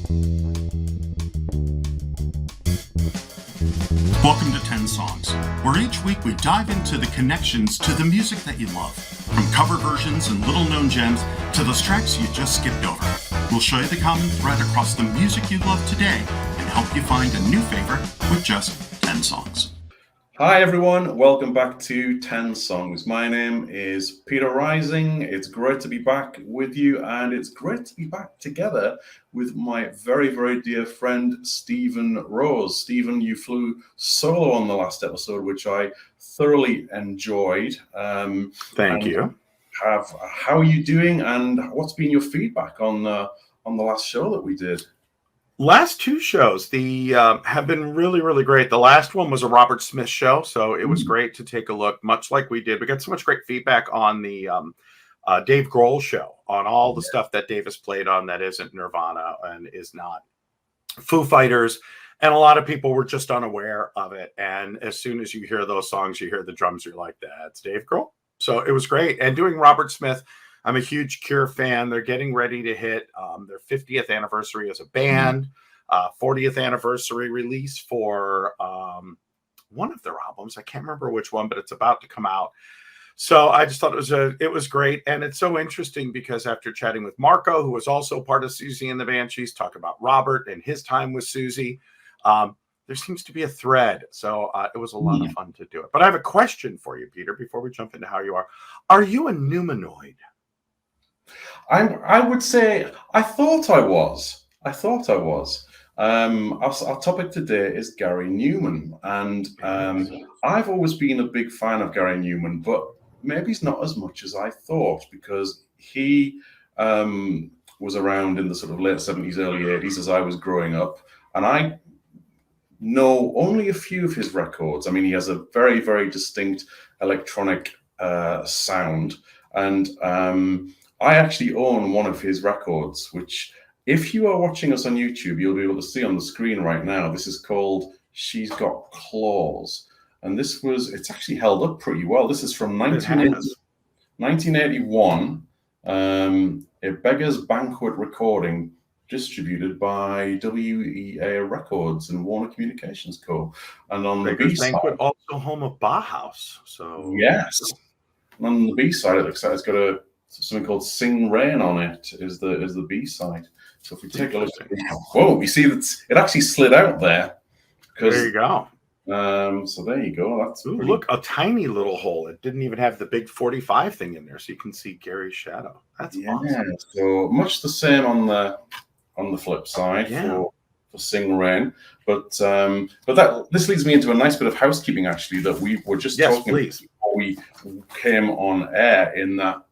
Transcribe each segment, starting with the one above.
Welcome to 10 Songs, where each week we dive into the connections to the music that you love, from cover versions and little-known gems to those tracks you just skipped over. We'll show you the common thread across the music you love today and help you find a new favorite with just 10 songs. Hi everyone, welcome back to 10 Songs. My name is Peter Rising. It's great to be back with you, and it's great to be back together with my very, very dear friend Stephen Rose. Stephen, you flew solo on the last episode, which I thoroughly enjoyed. Thank you. How are you doing, and what's been your feedback on the last show that we did? Last two shows have been really, really great. The last one was a Robert Smith show, so it was great to take a look, much like we did. We got so much great feedback on the Dave Grohl show, on all the stuff that Dave has played on that isn't Nirvana and is not Foo Fighters. And a lot of people were just unaware of it. And as soon as you hear those songs, you hear the drums, you're like, that's Dave Grohl. So it was great. And doing Robert Smith, I'm a huge Cure fan. They're getting ready to hit their 50th anniversary as a band, 40th anniversary release for one of their albums. I can't remember which one, but it's about to come out. So I just thought it was great. And it's so interesting because after chatting with Marco, who was also part of Susie and the Banshees, talk about Robert and his time with Susie, there seems to be a thread. So it was a lot of fun to do it. But I have a question for you, Peter, before we jump into how you are. Are you a Numanoid? I would say I thought I was. Our topic today is Gary Numan, and I've always been a big fan of Gary Numan, but maybe he's not as much as I thought, because he was around in the sort of late 70s, early 80s as I was growing up, and I know only a few of his records. I mean, he has a very, very distinct electronic sound, and I actually own one of his records, which, if you are watching us on YouTube, you'll be able to see on the screen right now. This is called She's Got Claws. And it's actually held up pretty well. This is from 1981, a Beggar's Banquet recording distributed by WEA Records and Warner Communications Co. And on the B-side, Banquet, also home of Bauhaus. So yes. And on the B-side, it looks like it's got something called Sing Rain on it is the B-side. So if we take a look at whoa, you see that it actually slid out there. There you go. So there you go. That's look, a tiny little hole. It didn't even have the big 45 thing in there, so you can see Gary's shadow. That's awesome. So much the same on the flip side for Sing Rain. But this leads me into a nice bit of housekeeping, actually, that we were just talking about before we came on air, in that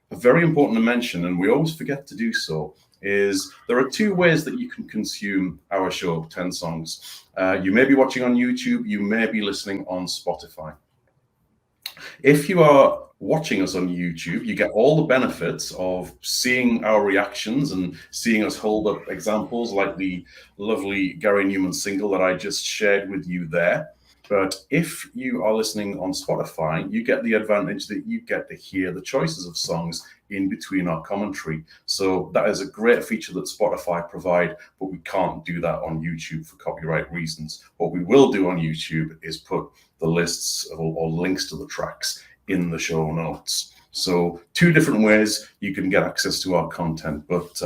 a very important to mention, and we always forget to do so, is there are two ways that you can consume our show, 10 Songs. You may be watching on YouTube, you may be listening on Spotify. If you are watching us on YouTube, you get all the benefits of seeing our reactions and seeing us hold up examples like the lovely Gary Numan single that I just shared with you there. But if you are listening on Spotify, you get the advantage that you get to hear the choices of songs in between our commentary. So that is a great feature that Spotify provide, but we can't do that on YouTube for copyright reasons. What we will do on YouTube is put the lists or links to the tracks in the show notes. So two different ways you can get access to our content, but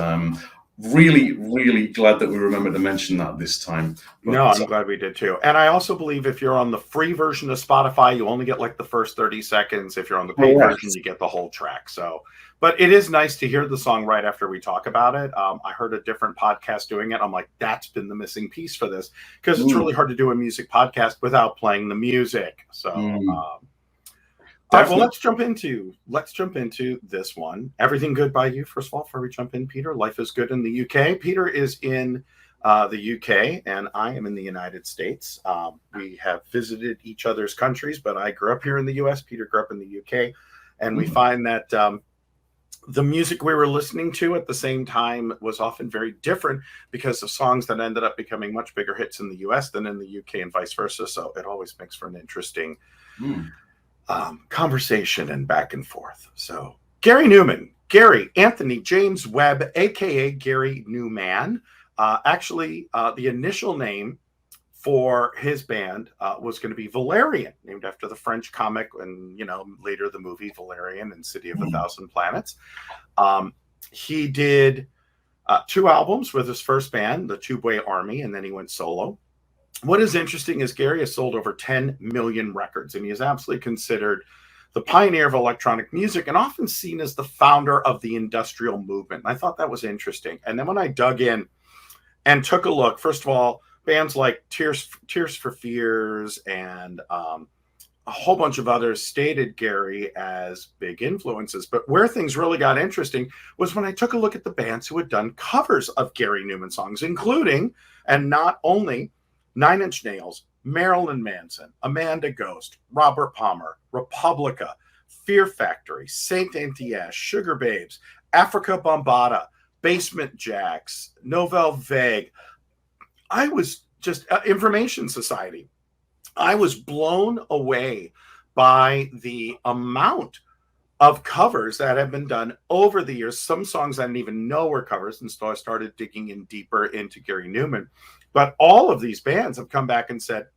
really, really glad that we remembered to mention that this time. But, no, I'm glad we did too. And I also believe if you're on the free version of Spotify, you only get like the first 30 seconds. If you're on the paid version, you get the whole track. So, but it is nice to hear the song right after we talk about it. I heard a different podcast doing it. I'm like, that's been the missing piece for this, because it's really hard to do a music podcast without playing the music. So, all right, well, let's jump into this one. Everything good by you, first of all, before we jump in, Peter? Life is good in the UK. Peter is in the UK, and I am in the United States. We have visited each other's countries, but I grew up here in the US. Peter grew up in the UK, and we find that the music we were listening to at the same time was often very different because of songs that ended up becoming much bigger hits in the US than in the UK, and vice versa. So it always makes for an interesting conversation and back and forth. So Gary Numan, Gary Anthony James Webb, aka Gary Numan, The initial name for his band was going to be Valerian, named after the French comic and, later the movie Valerian and City of a Thousand Planets. He did 2 albums with his first band, the Two-Way Army, and then he went solo. What is interesting is Gary has sold over 10 million records, and he is absolutely considered the pioneer of electronic music and often seen as the founder of the industrial movement. And I thought that was interesting. And then when I dug in and took a look, first of all, bands like Tears for Fears and a whole bunch of others stated Gary as big influences. But where things really got interesting was when I took a look at the bands who had done covers of Gary Numan songs, including, and not only, Nine Inch Nails, Marylin Manson, Amanda Ghost, Robert Palmer, Republica, Fear Factory, Saint Etienne, Sugar Babes, Afrika Bambaataa, Basement Jacks, Nouvelle Vague. I was just Information Society. I was blown away by the amount of covers that have been done over the years. Some songs I didn't even know were covers, and so I started digging in deeper into Gary Numan. But all of these bands have come back and said,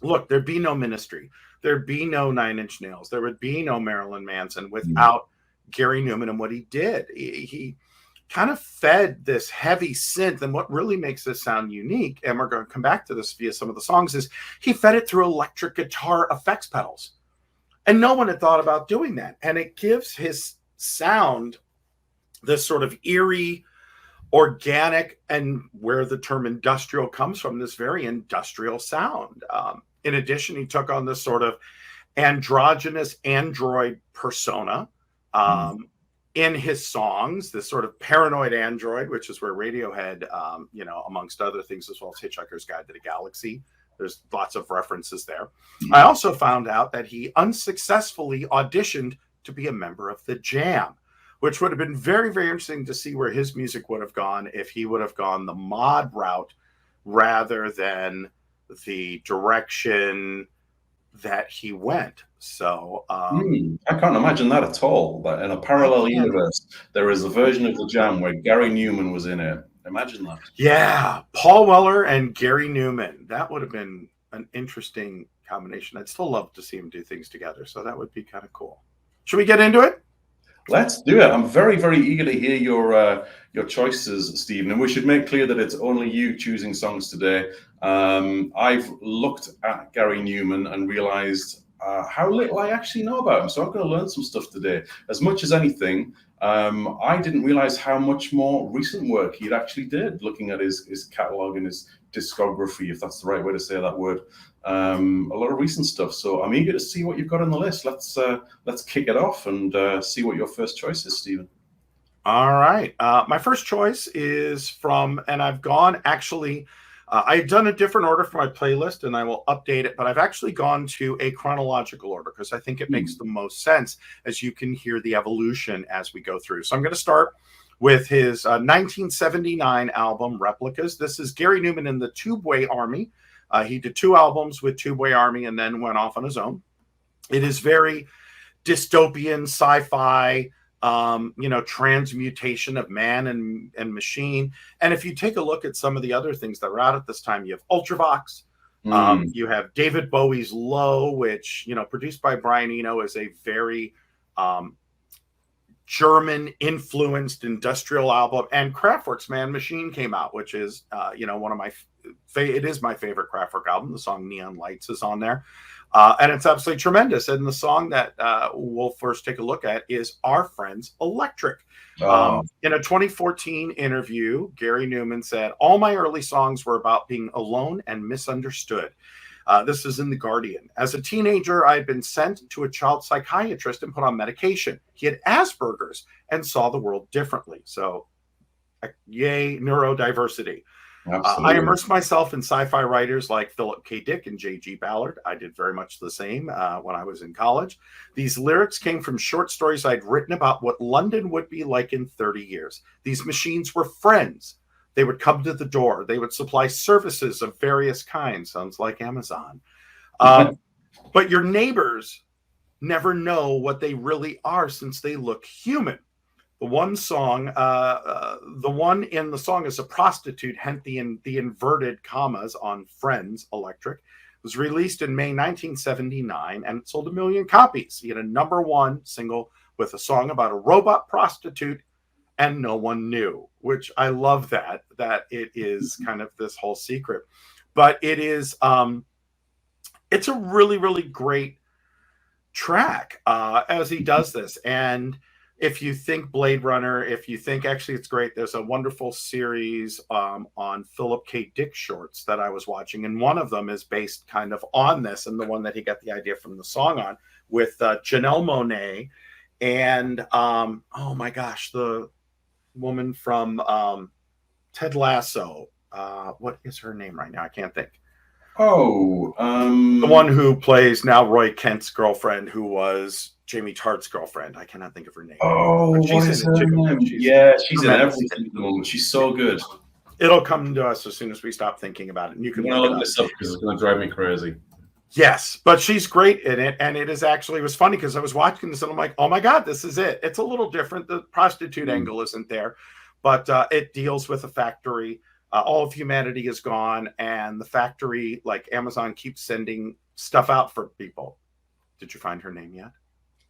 look, there'd be no Ministry. There'd be no Nine Inch Nails. There would be no Marylin Manson without Gary Numan and what he did. He kind of fed this heavy synth, and what really makes this sound unique, and we're going to come back to this via some of the songs, is he fed it through electric guitar effects pedals, and no one had thought about doing that, and it gives his sound this sort of eerie, organic, and where the term industrial comes from, this very industrial sound. In addition, he took on this sort of androgynous android persona in his songs, this sort of paranoid android, which is where Radiohead, amongst other things, as well as Hitchhiker's Guide to the Galaxy. There's lots of references there. I also found out that he unsuccessfully auditioned to be a member of the Jam, which would have been very, very interesting to see where his music would have gone if he would have gone the mod route rather than the direction that he went. So I can't imagine that at all. That in a parallel universe, there is a version of the Jam where Gary Numan was in it. Imagine that. Yeah, Paul Weller and Gary Numan. That would have been an interesting combination. I'd still love to see them do things together. So that would be kind of cool. Should we get into it? Let's do it. I'm very, very eager to hear your choices, Stephen. And we should make clear that it's only you choosing songs today. I've looked at Gary Numan and realized how little I actually know about him. So I'm going to learn some stuff today. As much as anything, I didn't realize how much more recent work he'd actually did, looking at his catalog and his discography, if that's the right way to say that word. A lot of recent stuff. So I'm eager to see what you've got on the list. Let's kick it off and see what your first choice is, Stephen. All right. My first choice is from, and I've gone actually, I've done a different order for my playlist and I will update it, but I've actually gone to a chronological order because I think it makes the most sense as you can hear the evolution as we go through. So I'm going to start with his 1979 album, Replicas. This is Gary Numan in the Two-Way Army. He did 2 albums with Two-Way Army and then went off on his own. It is very dystopian, sci-fi, transmutation of man and machine. And if you take a look at some of the other things that were out at this time, you have Ultravox, you have David Bowie's Low, which, produced by Brian Eno, is a very German-influenced industrial album. And Kraftwerk's Man Machine came out, which is, one of my it is my favorite Kraftwerk album. The song Neon Lights is on there. And it's absolutely tremendous. And the song that we'll first take a look at is Our Friends Electric. In a 2014 interview, Gary Numan said, all my early songs were about being alone and misunderstood. This is in The Guardian. As a teenager, I had been sent to a child psychiatrist and put on medication. He had Asperger's and saw the world differently. So, yay, neurodiversity. I immersed myself in sci-fi writers like Philip K. Dick and J.G. Ballard. I did very much the same when I was in college. These lyrics came from short stories I'd written about what London would be like in 30 years. These machines were friends. They would come to the door. They would supply services of various kinds. Sounds like Amazon. But your neighbors never know what they really are since they look human. The one song, the one in the song is a prostitute, hence the inverted commas on Friends, Electric. It was released in May 1979 and it sold 1 million copies. He had a #1 single with a song about a robot prostitute and no one knew, which I love that it is kind of this whole secret. But it is, it's a really, really great track as he does this. And if you think Blade Runner, if you think actually it's great, there's a wonderful series on Philip K. Dick shorts that I was watching, and one of them is based kind of on this, and the one that he got the idea from the song on, with Janelle Monáe and oh my gosh, the woman from Ted Lasso. What is her name right now? I can't think. Oh, the one who plays now Roy Kent's girlfriend, who was Jamie Tartt's girlfriend. I cannot think of her name. Oh, what is her name? She's in everything at the moment. She's so good. It'll come to us as soon as we stop thinking about it. And you can look this up because it's going to drive me crazy. Yes, but she's great in it. And it is actually, it was funny because I was watching this and I'm like, oh my God, this is it. It's a little different. The prostitute angle isn't there, but it deals with a factory. All of humanity is gone, and the factory, like Amazon, keeps sending stuff out for people. Did you find her name yet?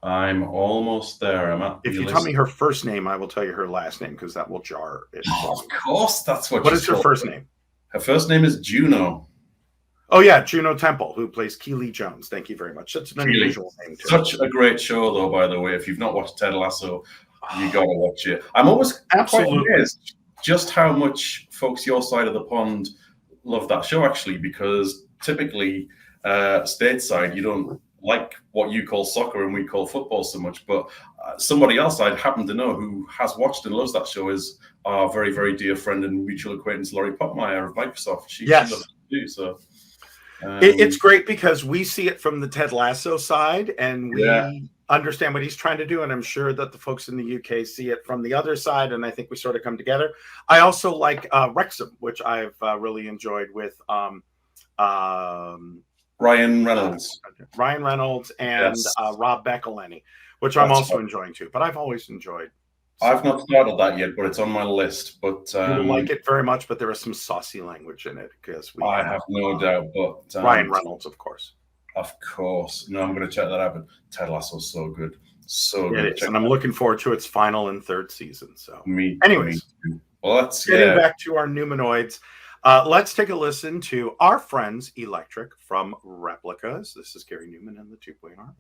I'm almost there. If you tell me her first name, I will tell you her last name because that will jar it. Oh, of course, that's what. What is her first name? Her first name is Juno. Oh yeah, Juno Temple, who plays Keely Jones. Thank you very much. That's an unusual name too. Such a great show, though. By the way, if you've not watched Ted Lasso, you got to watch it. I'm always absolutely quite amazed just how much folks your side of the pond love that show, actually, because typically stateside you don't like what you call soccer and we call football so much, but somebody else I happen to know who has watched and loves that show is our very, very dear friend and mutual acquaintance Laurie Pottmeyer of Microsoft. She loves it too, so it's great because we see it from the Ted Lasso side and we understand what he's trying to do, and I'm sure that the folks in the UK see it from the other side, and I think we sort of come together. I also like Wrexham, which I've really enjoyed with Ryan Reynolds and Rob McElhenney, which I'm also enjoying too. But I've always enjoyed. I've not started that yet, but it's on my list. But you like it very much, but there is some saucy language in it because I have no doubt. But Ryan Reynolds, of course. Of course. No, I'm going to check that out. But Ted Lasso's so good. So good. It is. And I'm looking forward to its final and third season. So, anyways, well, let's getting back to our Numanoids. Let's take a listen to our friends Electric from Replicas. This is Gary Numan and the Two-Point Army.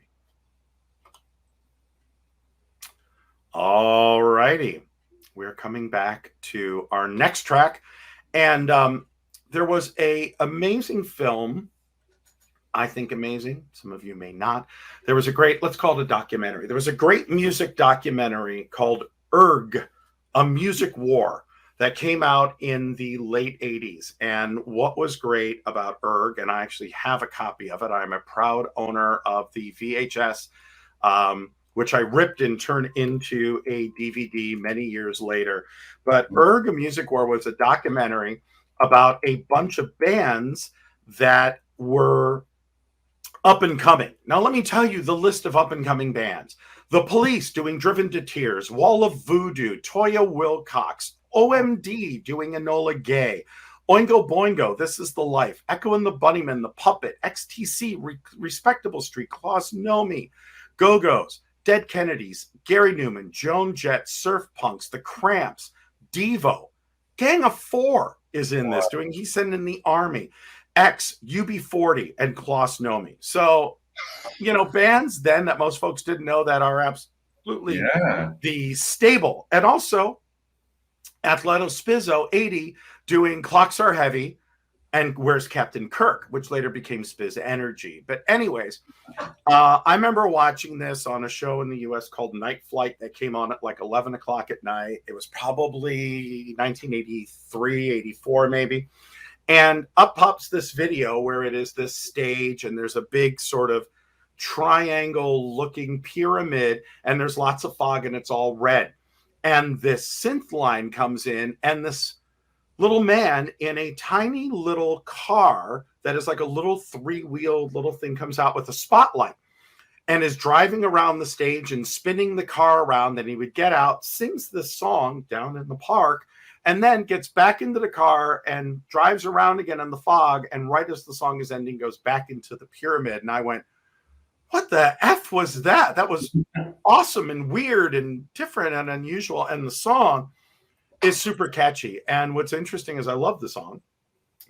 All righty. We're coming back to our next track. And there was an amazing film. I think amazing. Some of you may not. There was a great, let's call it a documentary. There was a great music documentary called Erg, A Music War, that came out in the late 80s. And what was great about Erg, and I actually have a copy of it. I'm a proud owner of the VHS, which I ripped and turned into a DVD many years later. But Erg, A Music War was a documentary about a bunch of bands that were up and coming. Now, let me tell you the list of up and coming bands. The Police doing Driven to Tears, Wall of Voodoo, Toya Wilcox, OMD doing Enola Gay, Oingo Boingo, This Is the Life, Echo and the Bunnymen, The Puppet, XTC, Respectable Street, Klaus Nomi, Go-Go's, Dead Kennedys, Gary Numan, Joan Jett, Surf Punks, The Cramps, Devo, Gang of Four is in this, doing He Sent in the Army, X, UB40, and Klaus Nomi. So, you know, bands then that most folks didn't know that are absolutely the stable. And also Athleto Spizzo, 80, doing Clocks Are Heavy and Where's Captain Kirk, which later became Spiz Energy. But anyways, I remember watching this on a show in the US called Night Flight that came on at like 11 o'clock at night. It was probably 1983, 84 maybe. And up pops this video where it is this stage and there's a big sort of triangle looking pyramid and there's lots of fog and it's all red. And this synth line comes in and this little man in a tiny little car that is like a little three-wheeled little thing comes out with a spotlight. and is driving around the stage and spinning the car around. Then he would get out, sings this song down in the park, and then gets back into the car and drives around again in the fog. And right as the song is ending, goes back into the pyramid. And I went, what the F was that? That was awesome and weird and different and unusual. And the song is super catchy. And what's interesting is I love the song,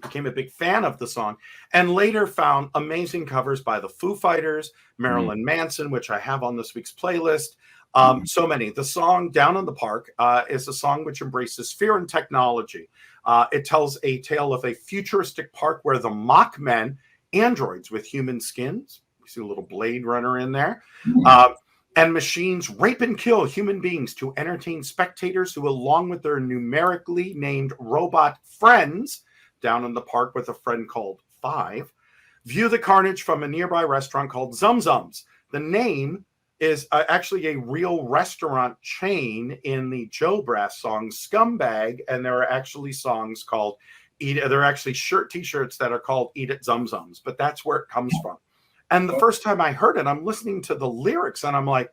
became a big fan of the song, and later found amazing covers by the Foo Fighters, Marylin Manson, which I have on this week's playlist. So many. The song Down in the Park is a song which embraces fear and technology. It tells a tale of a futuristic park where the mock men, androids with human skins, you see a little Blade Runner in there, and machines rape and kill human beings to entertain spectators who, along with their numerically named robot friends, down in the park with a friend called Five, view the carnage from a nearby restaurant called Zum Zums. The name is actually a real restaurant chain in the Joe Brass song Scumbag, and there are actually songs called there are actually t-shirts that are called Eat It Zum Zums, but that's where it comes from. And the first time I heard it, I'm listening to the lyrics and I'm like,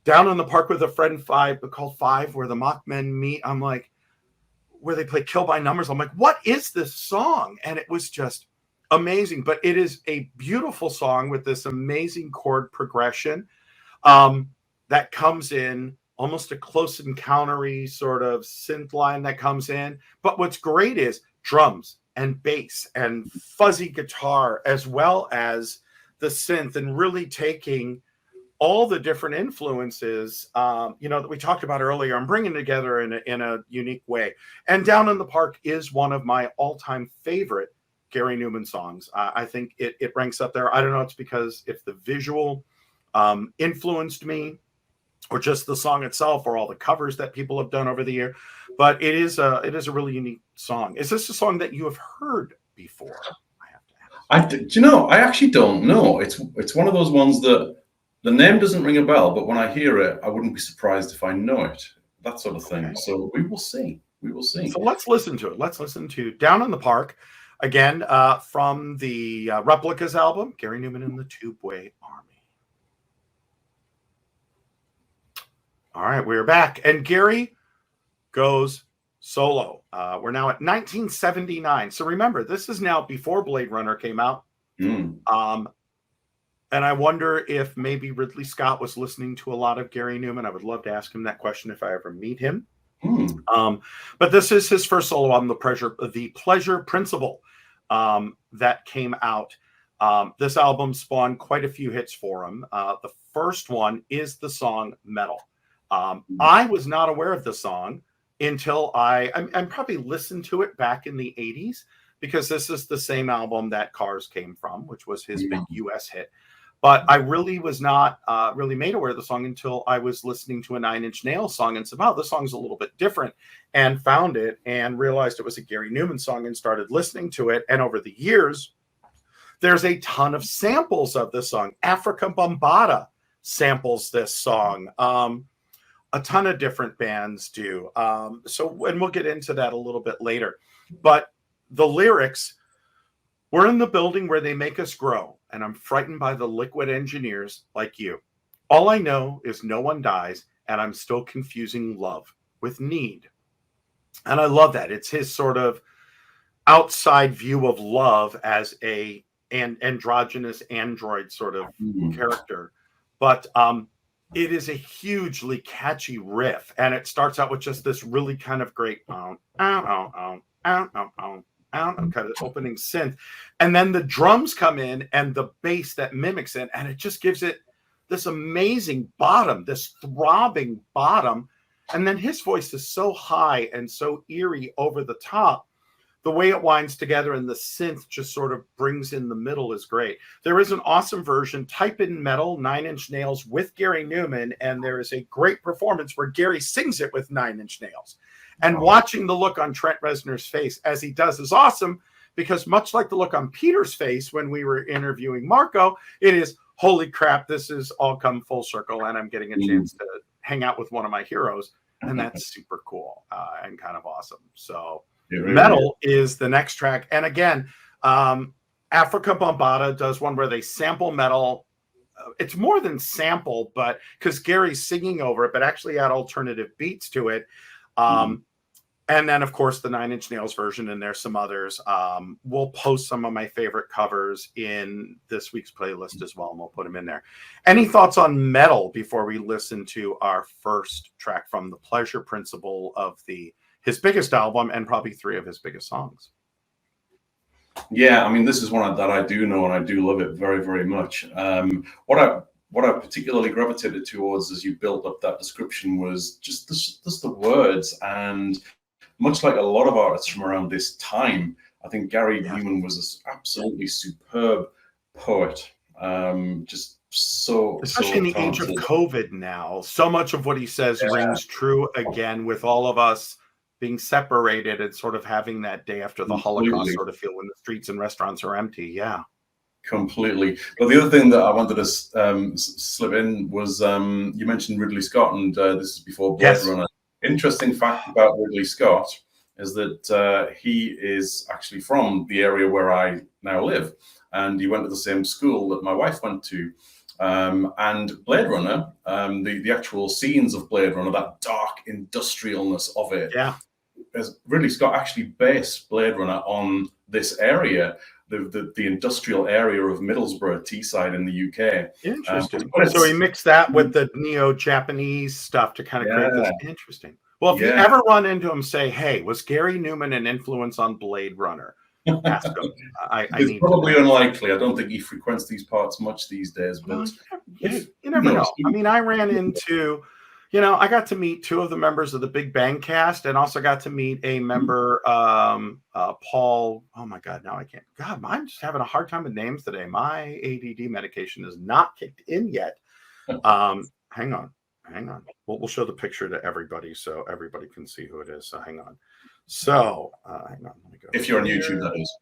down in the park with a friend called Five, where the mock men meet. I'm like, where they play Kill by Numbers. I'm like, what is this song? And it was just amazing. But it is a beautiful song with this amazing chord progression that comes in, almost a Close Encounter-y sort of synth line that comes in. But what's great is drums and bass and fuzzy guitar, as well as the synth, and really taking all the different influences, that we talked about earlier, and bringing together in a unique way. And Down in the Park is one of my all-time favorite Gary Numan songs. I think it ranks up there. I don't know, it's because if the visual influenced me, or just the song itself, or all the covers that people have done over the year. But it is a really unique song. Is this a song that you have heard before? I actually don't know. It's one of those ones that the name doesn't ring a bell, but when I hear it, I wouldn't be surprised if I know it. That sort of thing. Okay. So we will see. We will see. So let's listen to it. Let's listen to Down in the Park, again, from the Replicas album, Gary Numan and the Tubeway Army. All right, we're back. And Gary goes solo. We're now at 1979. So remember, this is now before Blade Runner came out. And I wonder if maybe Ridley Scott was listening to a lot of Gary Numan. I would love to ask him that question if I ever meet him. But this is his first solo album, The Pleasure Principle, that came out. This album spawned quite a few hits for him. The first one is the song Metal. I was not aware of the song until I probably listened to it back in the 80s, because this is the same album that Cars came from, which was his big US hit. But I really was not really made aware of the song until I was listening to a Nine Inch Nails song and said, wow, this song's a little bit different, and found it and realized it was a Gary Numan song and started listening to it. And over the years, there's a ton of samples of this song. Afrika Bambaataa samples this song. A ton of different bands do. And we'll get into that a little bit later. But the lyrics, we're in the building where they make us grow, and I'm frightened by the liquid engineers like you. All I know is no one dies, and I'm still confusing love with need. And I love that. It's his sort of outside view of love as an androgynous android sort of character. But it is a hugely catchy riff, and it starts out with just this really kind of great kind of opening synth, and then the drums come in and the bass that mimics it, and it just gives it this amazing bottom, this throbbing bottom. And then his voice is so high and so eerie over the top. The way it winds together and the synth just sort of brings in the middle is great. There is an awesome version. Type in Metal, Nine Inch Nails with Gary Numan, and there is a great performance where Gary sings it with Nine Inch Nails. And watching the look on Trent Reznor's face as he does is awesome, because much like the look on Peter's face when we were interviewing Marco, it is, holy crap, this has all come full circle, and I'm getting a chance to hang out with one of my heroes, and that's super cool and kind of awesome. So Metal is the next track. And again, Afrika Bambaataa does one where they sample Metal it's more than sample, but because Gary's singing over it, but actually had alternative beats to it. And then, of course, the Nine Inch Nails version, and there's some others. We'll post some of my favorite covers in this week's playlist as well, and we'll put them in there. Any thoughts on Metal before we listen to our first track from the Pleasure Principle of his biggest album and probably 3 of his biggest songs? Yeah, I mean, this is one that I do know, and I do love it very, very much. What I particularly gravitated towards as you built up that description was just the words. And much like a lot of artists from around this time, I think Gary Numan was an absolutely superb poet. Just so, especially so in the talented. age of COVID now, so much of what he says rings true again, with all of us being separated and sort of having that day after the Holocaust sort of feel when the streets and restaurants are empty. Yeah. Completely. But the other thing that I wanted to slip in was you mentioned Ridley Scott, and this is before Blade Runner. Interesting fact about Ridley Scott is that he is actually from the area where I now live, and he went to the same school that my wife went to. And Blade Runner, the actual scenes of Blade Runner, that dark industrialness of it, as Ridley Scott actually based Blade Runner on this area, the industrial area of Middlesbrough, Teesside in the UK. Interesting. So he mixed that with the neo-Japanese stuff to kind of create this. Interesting. Well, if you ever run into him, say, hey, was Gary Numan an influence on Blade Runner? Ask him. It's probably unlikely. I don't think he frequents these parts much these days. But you never know. I mean, I ran into... I got to meet 2 of the members of the Big Bang cast, and also got to meet a member, Paul. Oh my God, now I can't. God, I'm just having a hard time with names today. My ADD medication is not kicked in yet. Hang on. We'll show the picture to everybody so everybody can see who it is. So hang on. So hang on. Let me go. If you're on YouTube, that is.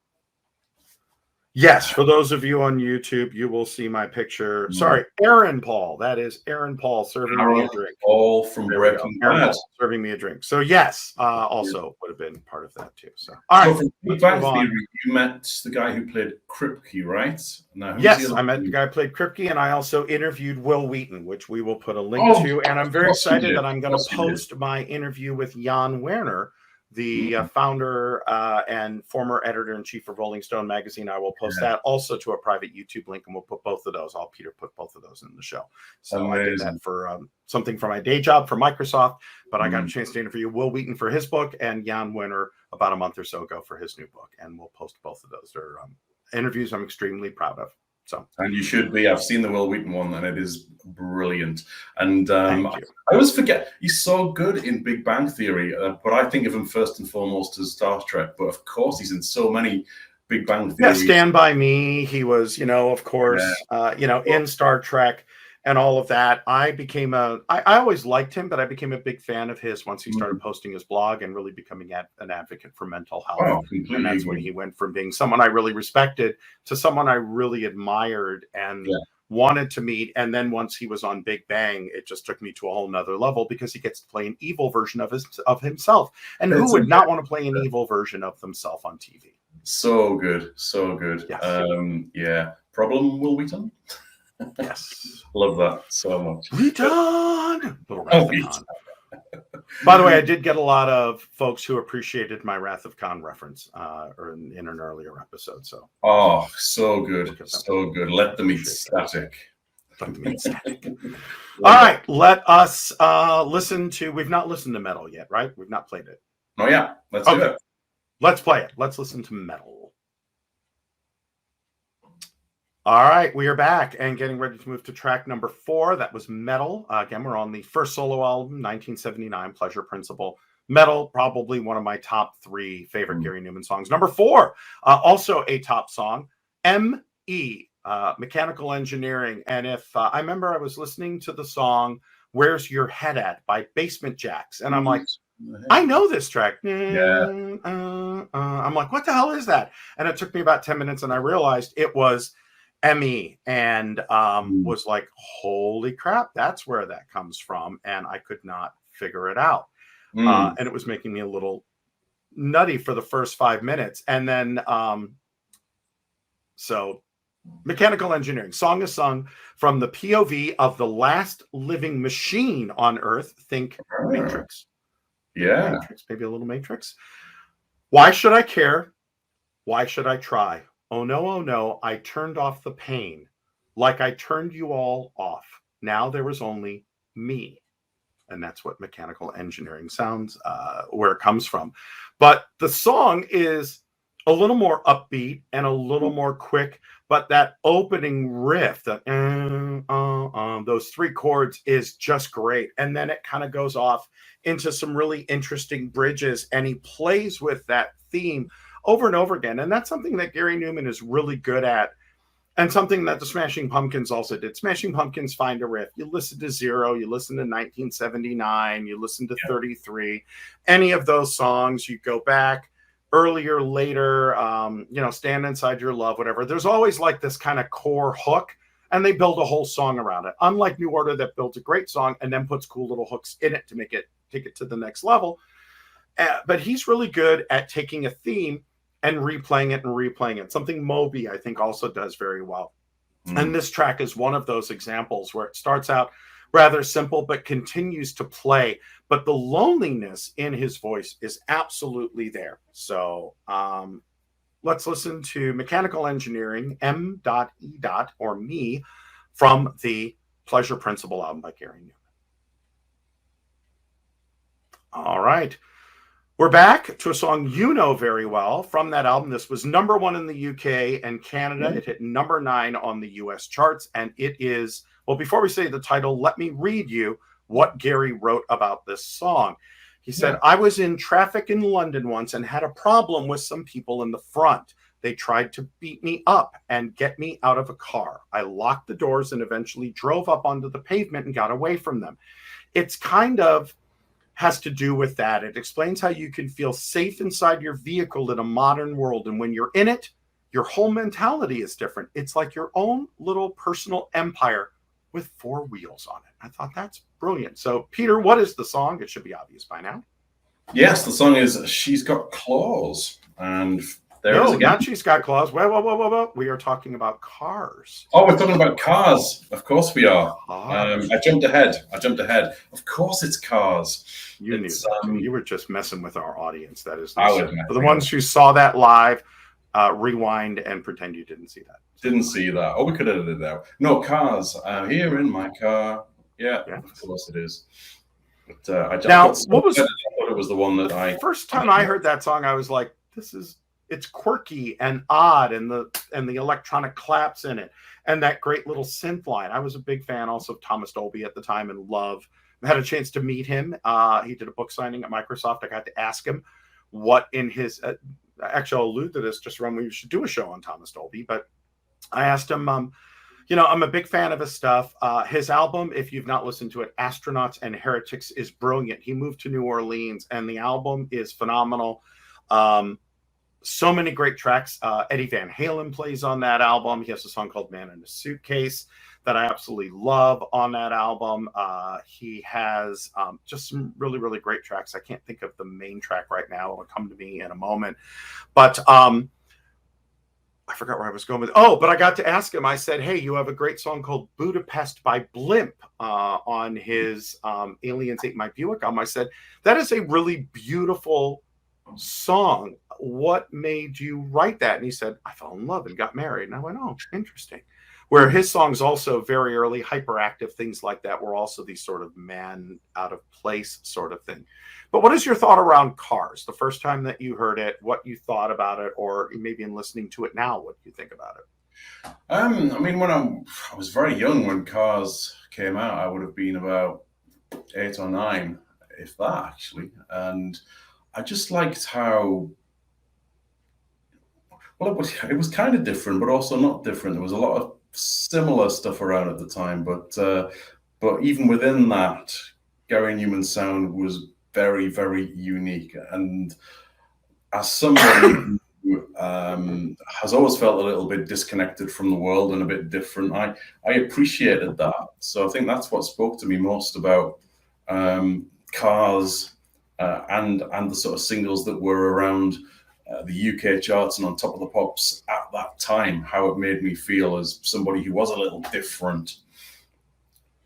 Yes, for those of you on YouTube, you will see my picture. Sorry, Aaron Paul. That is Aaron Paul serving me a drink. Paul from Breaking Bad. Serving me a drink. So yes, also would have been part of that too. So all right. From Big Bang Theory, you met the guy who played Kripke, right? Now, yes, I met the guy who played Kripke, and I also interviewed Will Wheaton, which we will put a link to. And I'm very excited that I'm going to post my interview with Jan Werner, the founder and former editor-in-chief of Rolling Stone magazine. I will post that also to a private YouTube link, and we'll put both of those. Peter put both of those in the show. So I did that for something for my day job for Microsoft, but I got a chance to interview Will Wheaton for his book and Jan Werner about a month or so ago for his new book, and we'll post both of those. They're interviews I'm extremely proud of. So, and you should be. I've seen the Will Wheaton one, and it is brilliant. And I always forget, he's so good in Big Bang Theory, but I think of him first and foremost as Star Trek. But of course, he's in so many Big Bang Theory. Yeah, Stand By Me. He was, of course, in Star Trek and all of that. I always liked him, but I became a big fan of his once he started posting his blog and really becoming an advocate for mental health. And that's when he went from being someone I really respected to someone I really admired and wanted to meet. And then once he was on Big Bang, it just took me to a whole nother level because he gets to play an evil version of himself. And who would not want to play an evil version of themselves on TV? So good. Yes. Problem, Will Wheaton? Yes. Love that so much. Wheaton! By the way, I did get a lot of folks who appreciated my Wrath of Khan reference in an earlier episode. So, so good. So good. Let them eat static. All right. Let us listen to, we've not listened to Metal yet, right? We've not played it. Oh, yeah. Let's do it. Let's play it. Let's listen to Metal. All right, we are back and getting ready to move to track number 4. That was Metal. Again, we're on the first solo album, 1979, Pleasure Principle. Metal, probably one of my top 3 favorite Gary Numan songs. Number 4, also a top song, M.E., Mechanical Engineering. And if I remember, I was listening to the song Where's Your Head At by Basement Jaxx. And I'm like, I know this track. I'm like, what the hell is that? And it took me about 10 minutes, and I realized it was M.E. and was like, holy crap, that's where that comes from. And I could not figure it out. And it was making me a little nutty for the first 5 minutes. And then, so Mechanical Engineering. Song is sung from the POV of the last living machine on Earth. Think Matrix. Yeah. Matrix, maybe a little Matrix. Why should I care? Why should I try? Oh no, I turned off the pain. Like I turned you all off. Now there was only me. And that's what Mechanical Engineering sounds, where it comes from. But the song is a little more upbeat and a little more quick. But that opening riff, those three chords is just great. And then it kind of goes off into some really interesting bridges. And he plays with that theme over and over again. And that's something that Gary Numan is really good at. And something that the Smashing Pumpkins also did. Smashing Pumpkins find a riff. You listen to Zero, you listen to 1979, you listen to 33, any of those songs, you go back earlier, later, Stand Inside Your Love, whatever. There's always like this kind of core hook, and they build a whole song around it. Unlike New Order that builds a great song and then puts cool little hooks in it to take it to the next level. But he's really good at taking a theme and replaying it. Something Moby, I think, also does very well. And this track is one of those examples where it starts out rather simple, but continues to play. But the loneliness in his voice is absolutely there. So let's listen to Mechanical Engineering, M.E. or Me, from the Pleasure Principle album by Gary Numan. All right. We're back to a song you know very well from that album. This was #1 in the UK and Canada. It hit #9 on the US charts. And it is, well, before we say the title, let me read you what Gary wrote about this song. He said, I was in traffic in London once and had a problem with some people in the front. They tried to beat me up and get me out of a car. I locked the doors and eventually drove up onto the pavement and got away from them. It's kind of has to do with that. It explains how you can feel safe inside your vehicle in a modern world. And when you're in it, your whole mentality is different. It's like your own little personal empire with 4 wheels on it. I thought that's brilliant. So, Peter, what is the song? It should be obvious by now. Yes, the song is She's Got Claws. And there it is again. Not She's Got Claws. Whoa. We are talking about cars. Oh, we're talking about cars. Of course we are. I jumped ahead. Of course it's Cars. You knew that. You were just messing with our audience. That is for the ones who saw that live, rewind and pretend you didn't see that. Didn't see that. Oh, we could edit it out. No, Cars. Here in my car. Yeah, of course it is. But I thought it was the one that first time I heard that song, I was like, it's quirky and odd, and the electronic claps in it, and that great little synth line. I was a big fan also of Thomas Dolby at the time, and I had a chance to meet him. He did a book signing at Microsoft. I got to ask him what in his actually I'll allude to this just around when we should do a show on Thomas Dolby, but I asked him, I'm a big fan of his stuff. His album, if you've not listened to it, Astronauts and Heretics, is brilliant. He moved to New Orleans and the album is phenomenal. So many great tracks. Eddie Van Halen plays on that album. He has a song called Man in a Suitcase that I absolutely love on that album. He has just some really, really great tracks. I can't think of the main track right now. It'll come to me in a moment. But I forgot where I was going with it. Oh, but I got to ask him. I said, hey, you have a great song called Budapest by Blimp on his Aliens Ate My Buick album. I said, that is a really beautiful song. What made you write that? And he said, I fell in love and got married. And I went, oh, interesting. Where his songs also very early, hyperactive, things like that, were also these sort of man out of place sort of thing. But what is your thought around Cars? The first time that you heard it, what you thought about it, or maybe in listening to it now, what do you think about it? I mean, when I was very young when Cars came out, I would have been about 8 or 9, if that actually. And I just liked how, well, it was kind of different, but also not different. There was a lot of similar stuff around at the time, but even within that, Gary Numan's sound was very, very unique. And as somebody who has always felt a little bit disconnected from the world and a bit different, I appreciated that. So I think that's what spoke to me most about Cars and the sort of singles that were around the UK charts and on Top of the Pops at that time, how it made me feel as somebody who was a little different.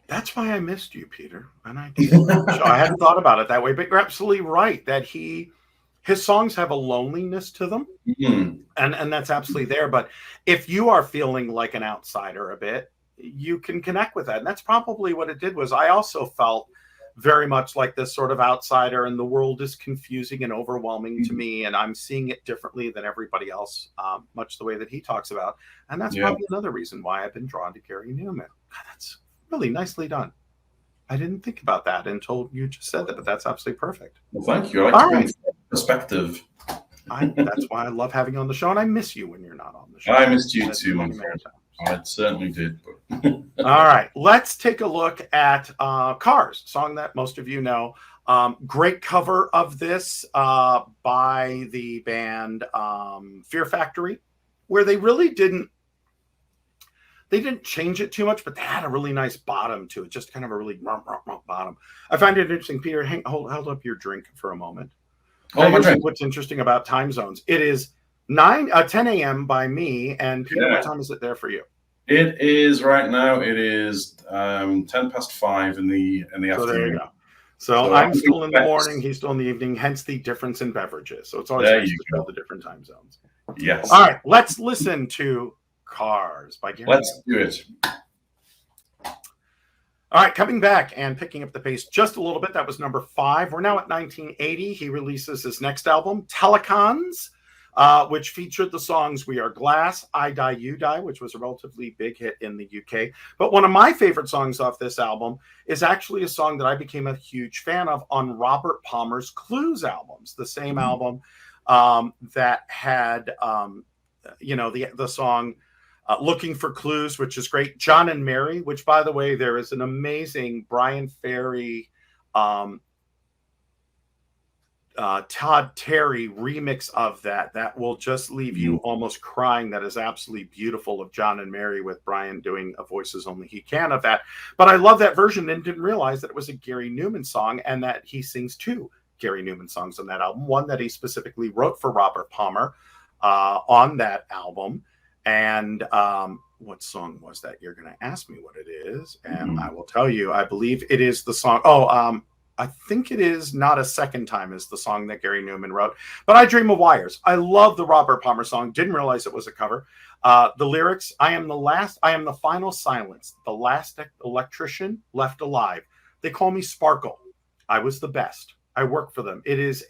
That's why I missed you, Peter. And I did. I hadn't thought about it that way, but you're absolutely right that his songs have a loneliness to them, and that's absolutely there. But if you are feeling like an outsider a bit, you can connect with that. And that's probably what it did. Was I also felt very much like this sort of outsider, and the world is confusing and overwhelming to me, and I'm seeing it differently than everybody else, much the way that he talks about. And that's probably another reason why I've been drawn to Gary Numan. God, that's really nicely done. I didn't think about that until you just said that, but that's absolutely perfect. Well, thank you. I like to bring perspective. That's why I love having you on the show, and I miss you when you're not on the show. I missed you too, my friend. I certainly did. But all right, let's take a look at Cars, song that most of you know. Great cover of this by the band Fear Factory, where they really didn't change it too much, but they had a really nice bottom to it, just kind of a really bottom. I find it interesting, Peter. Hold up your drink for a moment. What's interesting about time zones? It is 10 a.m. by me, and Peter, what time is it there for you? It is right now. It is 5:10 in the afternoon. So there you go. So I'm still in the morning. He's still in the evening. Hence the difference in beverages. So it's always nice to know the different time zones. Yes. All right. Let's listen to Cars by Gary. Let's do it. All right, coming back and picking up the pace just a little bit. That was number 5. We're now at 1980. He releases his next album, Telecons, which featured the songs We Are Glass, I Die, You Die, which was a relatively big hit in the UK. But one of my favorite songs off this album is actually a song that I became a huge fan of on Robert Palmer's Clues albums, the same album that had, the song Looking for Clues, which is great. John and Mary, which, by the way, there is an amazing Brian Ferry, Todd Terry remix of that will just leave you almost crying. That is absolutely beautiful, of John and Mary with Brian doing a voices only he can of that. But I love that version and didn't realize that it was a Gary Numan song, and that he sings 2 Gary Numan songs on that album. One that he specifically wrote for Robert Palmer on that album. And what song was that? You're going to ask me what it is, and I will tell you. I believe it is the song. I think it is Not a Second Time is the song that Gary Numan wrote. But I Dream of Wires. I love the Robert Palmer song. Didn't realize it was a cover. The lyrics, I am the final silence, the last electrician left alive. They call me Sparkle. I was the best. I work for them. It is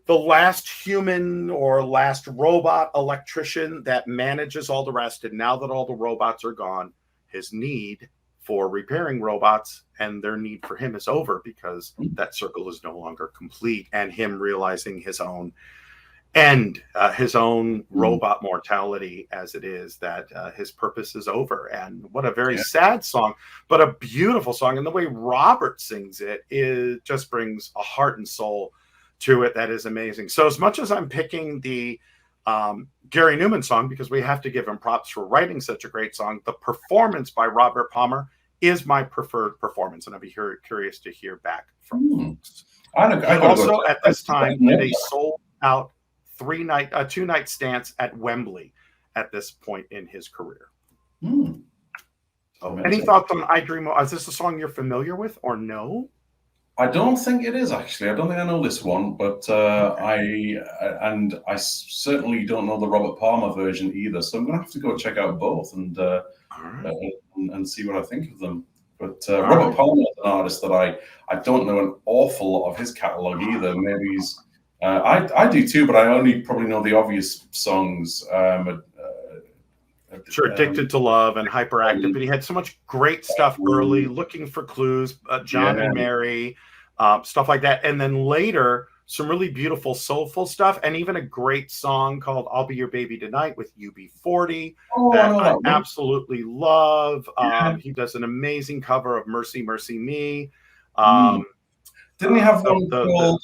the last human or last robot electrician that manages all the rest. And now that all the robots are gone, his need for repairing robots and their need for him is over, because that circle is no longer complete, and him realizing his own end, his own robot mortality as it is, that his purpose is over. And what a very sad song, but a beautiful song. And the way Robert sings it just brings a heart and soul to it that is amazing. So as much as I'm picking the Gary Numan song, because we have to give him props for writing such a great song, the performance by Robert Palmer is my preferred performance, and I'll be curious to hear back from folks. Also, at this time, did a sold-out 2-night stance at Wembley at this point in his career. Any thoughts on I Dream of? Is this a song you're familiar with, or no? I don't think it is, actually. I don't think I know this one, but I certainly don't know the Robert Palmer version either. So I'm going to have to go check out both and see what I think of them. But Robert Palmer is an artist that I don't know an awful lot of his catalog either. Maybe he's I do too, but I only probably know the obvious songs. Sure, Addicted to Love and Hyperactive, but he had so much great stuff early, Looking for Clues, John and Mary, stuff like that. And then later, some really beautiful soulful stuff, and even a great song called I'll Be Your Baby Tonight with UB40 that I absolutely love. He does an amazing cover of Mercy, Mercy Me. Didn't he have one called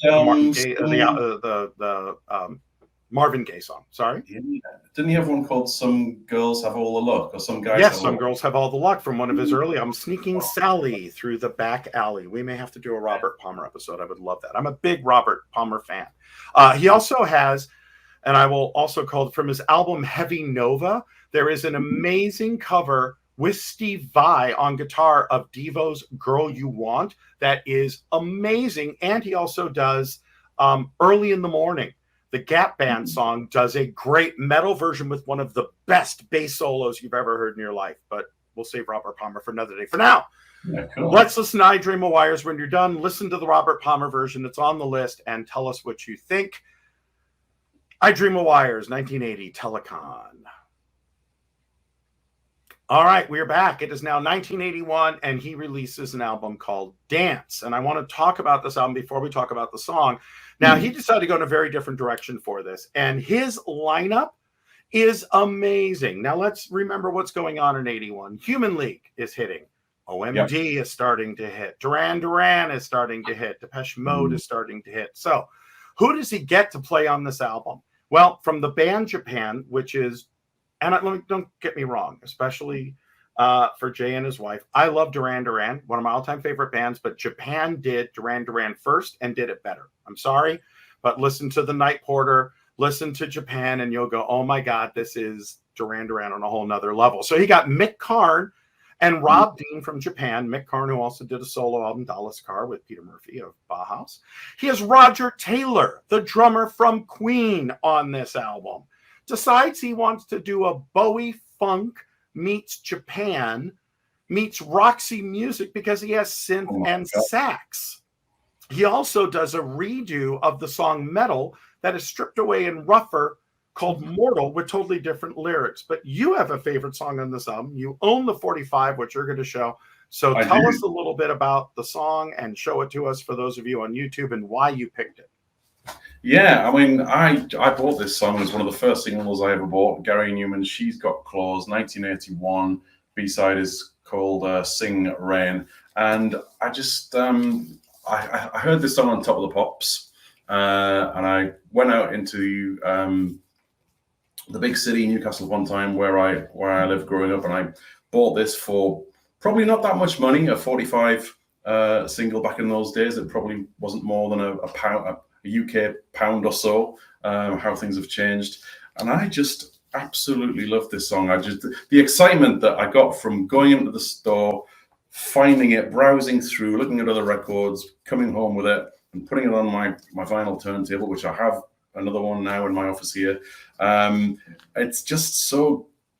Marvin Gaye song? Sorry. Didn't he have one called Some Girls Have All the Luck, or Some Guys? Yes, Some Girls Have All the Luck, from one of his early albums, Sneaking Sally Through the Back Alley. We may have to do a Robert Palmer episode. I would love that. I'm a big Robert Palmer fan. He also has And I will also call it from his album Heavy Nova. There is an amazing cover with Steve Vai on guitar of Devo's Girl You Want. That is amazing. And he also does Early in the Morning. The Gap Band song does a great metal version with one of the best bass solos you've ever heard in your life. But we'll save Robert Palmer for another day. For now, let's listen to I Dream of Wires. When you're done, listen to the Robert Palmer version. It's on the list, and tell us what you think. I Dream of Wires, 1980, Telecon. All right, we're back. It is now 1981, and he releases an album called Dance. And I want to talk about this album before we talk about the song. Now, he decided to go in a very different direction for this, and his lineup is amazing. Now, let's remember what's going on in 81. Human League is hitting. OMD is starting to hit. Duran Duran is starting to hit. Depeche Mode is starting to hit. So who does he get to play on this album? Well, from the band Japan, which is, and don't get me wrong, especially for Jay and his wife, I love Duran Duran, one of my all-time favorite bands, but Japan did Duran Duran first and did it better. I'm sorry, but listen to The Night Porter, listen to Japan, and you'll go, oh my God, this is Duran Duran on a whole nother level. So he got Mick Karn and Rob Dean from Japan. Mick Karn, who also did a solo album, Dallas Car, with Peter Murphy of Bauhaus. He has Roger Taylor, the drummer from Queen, on this album. Decides he wants to do a Bowie funk meets Japan meets Roxy music because he has synth and sax. He also does a redo of the song Metal that is stripped away and rougher, called Mortal, with totally different lyrics. But you have a favorite song on this album. You own the 45, which you're going to show. So tell us a little bit about the song and show it to us for those of you on YouTube and why you picked it. Yeah, I mean, I bought this song as one of the first singles I ever bought. Gary Numan, She's Got Claws, 1981. B-side is called Sing Rain. And I just, I heard this song on Top of the Pops. And I went out into the big city, Newcastle, one time where I lived growing up, and I bought this for probably not that much money, a 45 single back in those days. It probably wasn't more than a pound, a UK pound or so, how things have changed. And I just absolutely love this song. The excitement that I got from going into the store, finding it, browsing through, looking at other records, coming home with it, and putting it on my vinyl turntable, which I have another one now in my office here. It's just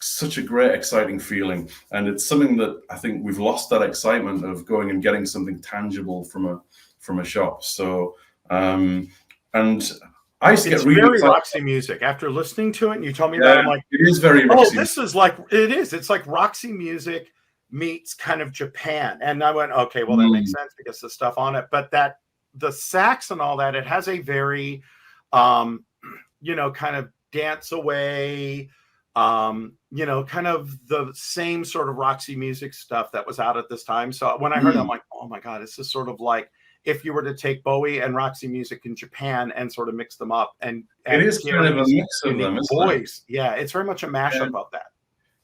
such a great, exciting feeling. And it's something that I think we've lost that excitement of going and getting something tangible from a shop. So, and I used to get really very Roxy music. After listening to it, and you told me that, I'm like, it is very Roxy. Oh, this is like, it is. It's like Roxy music meets kind of Japan. And I went, okay, well, that makes sense because the stuff on it. But the sax and all that, it has a very, kind of dance away, kind of the same sort of Roxy music stuff that was out at this time. So when I heard it, I'm like, oh my God, this is sort of like if you were to take Bowie and Roxy music in Japan and sort of mix them up. And it is kind of a mix of them, isn't it? Yeah, it's very much a mashup of that.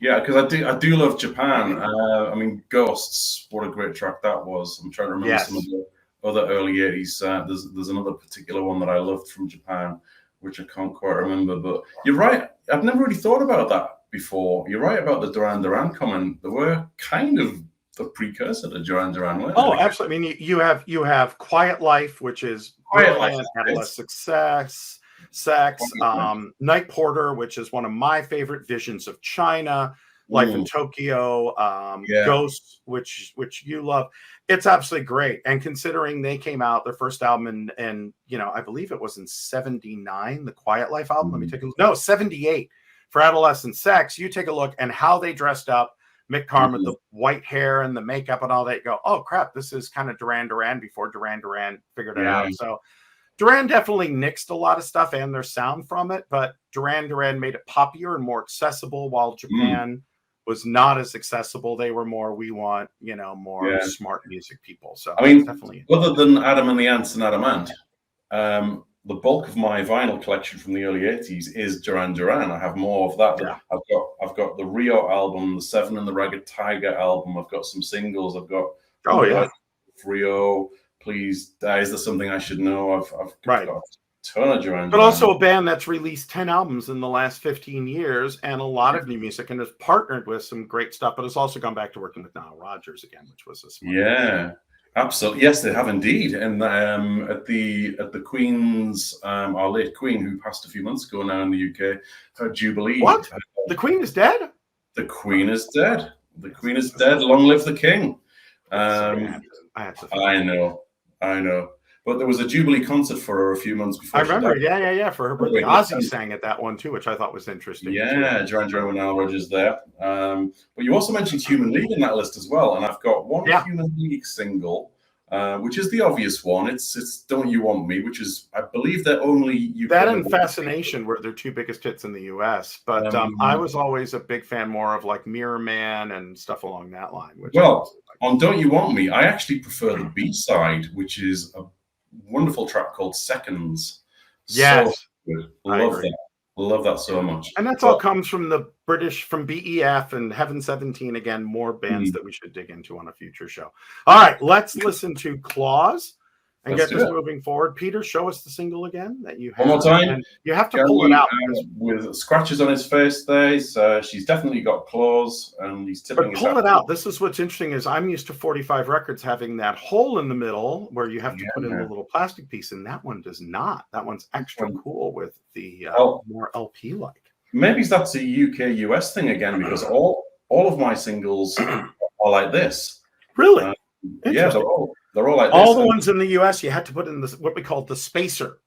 Yeah, because I do love Japan. I mean, Ghosts, what a great track that was. I'm trying to remember some of the other early 80s. There's another particular one that I loved from Japan, which I can't quite remember. But you're right. I've never really thought about that before. You're right about the Duran Duran comment. They were kind of the precursor to Duran Duran, weren't they? Oh, absolutely. I mean, you have Quiet Life, which is brilliant. Adolescent Sex, Night Porter, which is one of my favorite, Visions of China, Life in Tokyo, Ghosts, which you love. It's absolutely great. And considering they came out, their first album in I believe it was in 79, the Quiet Life album. Let me take a look. No, 78 for Adolescent Sex. You take a look and how they dressed up. Mick Karn with the white hair and the makeup and all that. You go, oh crap, this is kind of Duran Duran before Duran Duran figured it out. So Duran definitely nixed a lot of stuff and their sound from it, but Duran Duran made it poppier and more accessible, while Japan was not as accessible. They were more, we want, more smart music people. So I mean, definitely, other than Adam and the Ants and Adamant, the bulk of my vinyl collection from the early 80s is Duran Duran. I have more of that. Yeah. I've got the Rio album, the Seven and the Ragged Tiger album. I've got some singles. I've got Rio, Please, Is There Something I Should Know? I've got ton of Duran Duran. But also a band that's released 10 albums in the last 15 years and a lot of new music and has partnered with some great stuff, but has also gone back to working with Nile Rodgers again, which was a smart thing. Absolutely. Yes, they have indeed. And at the Queen's, our late Queen, who passed a few months ago now in the UK, her Jubilee. What? The Queen is dead? The Queen is dead. The Queen is dead. Long live the King. I know. But there was a Jubilee concert for her a few months before. I remember, yeah, for her birthday. Ozzy sang at that one too, which I thought was interesting. Yeah, Duran Duran with Nile Rodgers there. But you also mentioned Human League in that list as well, and I've got one Human League single, which is the obvious one. It's "Don't You Want Me," which is, I believe, the only UK. That and "Fascination" were their two biggest hits in the US. But I was always a big fan more of like Mirror Man and stuff along that line. On "Don't You Want Me," I actually prefer the B-side, which is a wonderful track called "Seconds." Yes, so love that so much. And that's all comes from the British, from BEF and Heaven 17. Again, more bands that we should dig into on a future show. All right, let's listen to Claws and get this moving forward. Peter, show us the single again that you have. One more time. And you have to pull it out. With scratches on his face there. She's definitely got claws, and he's tipping But pull it out. This is what's interesting is I'm used to 45 records having that hole in the middle where you have to put in a little plastic piece, and that one does not. That one's extra cool with the more LP-like. Maybe that's a UK-US thing again, because all of my singles are like this. Really? Yeah, they're all like this. All the ones in the US, you had to put in this, what we call the spacer.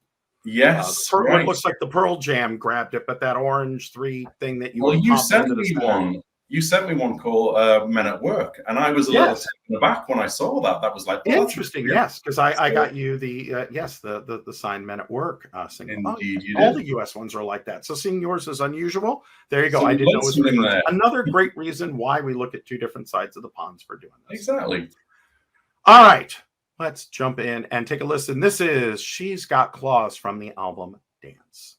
Yes. What looks like the Pearl Jam grabbed it, but that orange 3 thing that you. Well, you sent me one. You sent me one called Men at Work, and I was a little taken aback when I saw that. That was like interesting, yes, because I got you the signed Men at Work single. Indeed, you all did. The US ones are like that. So seeing yours is unusual. There you go. I didn't know it was another great reason why we look at two different sides of the ponds for doing this. Exactly. All right, let's jump in and take a listen. This is She's Got Claws from the album Dance.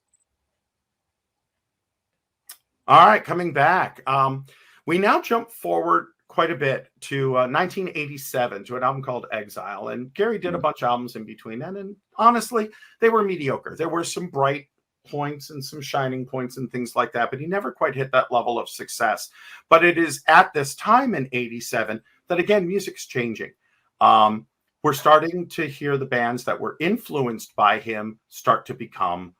All right, coming back. We now jump forward quite a bit to 1987 to an album called Exile. And Gary did a bunch of albums in between then. And honestly, they were mediocre. There were some bright points and some shining points and things like that, but he never quite hit that level of success. But it is at this time in 87 that, again, music's changing. We're starting to hear the bands that were influenced by him start to become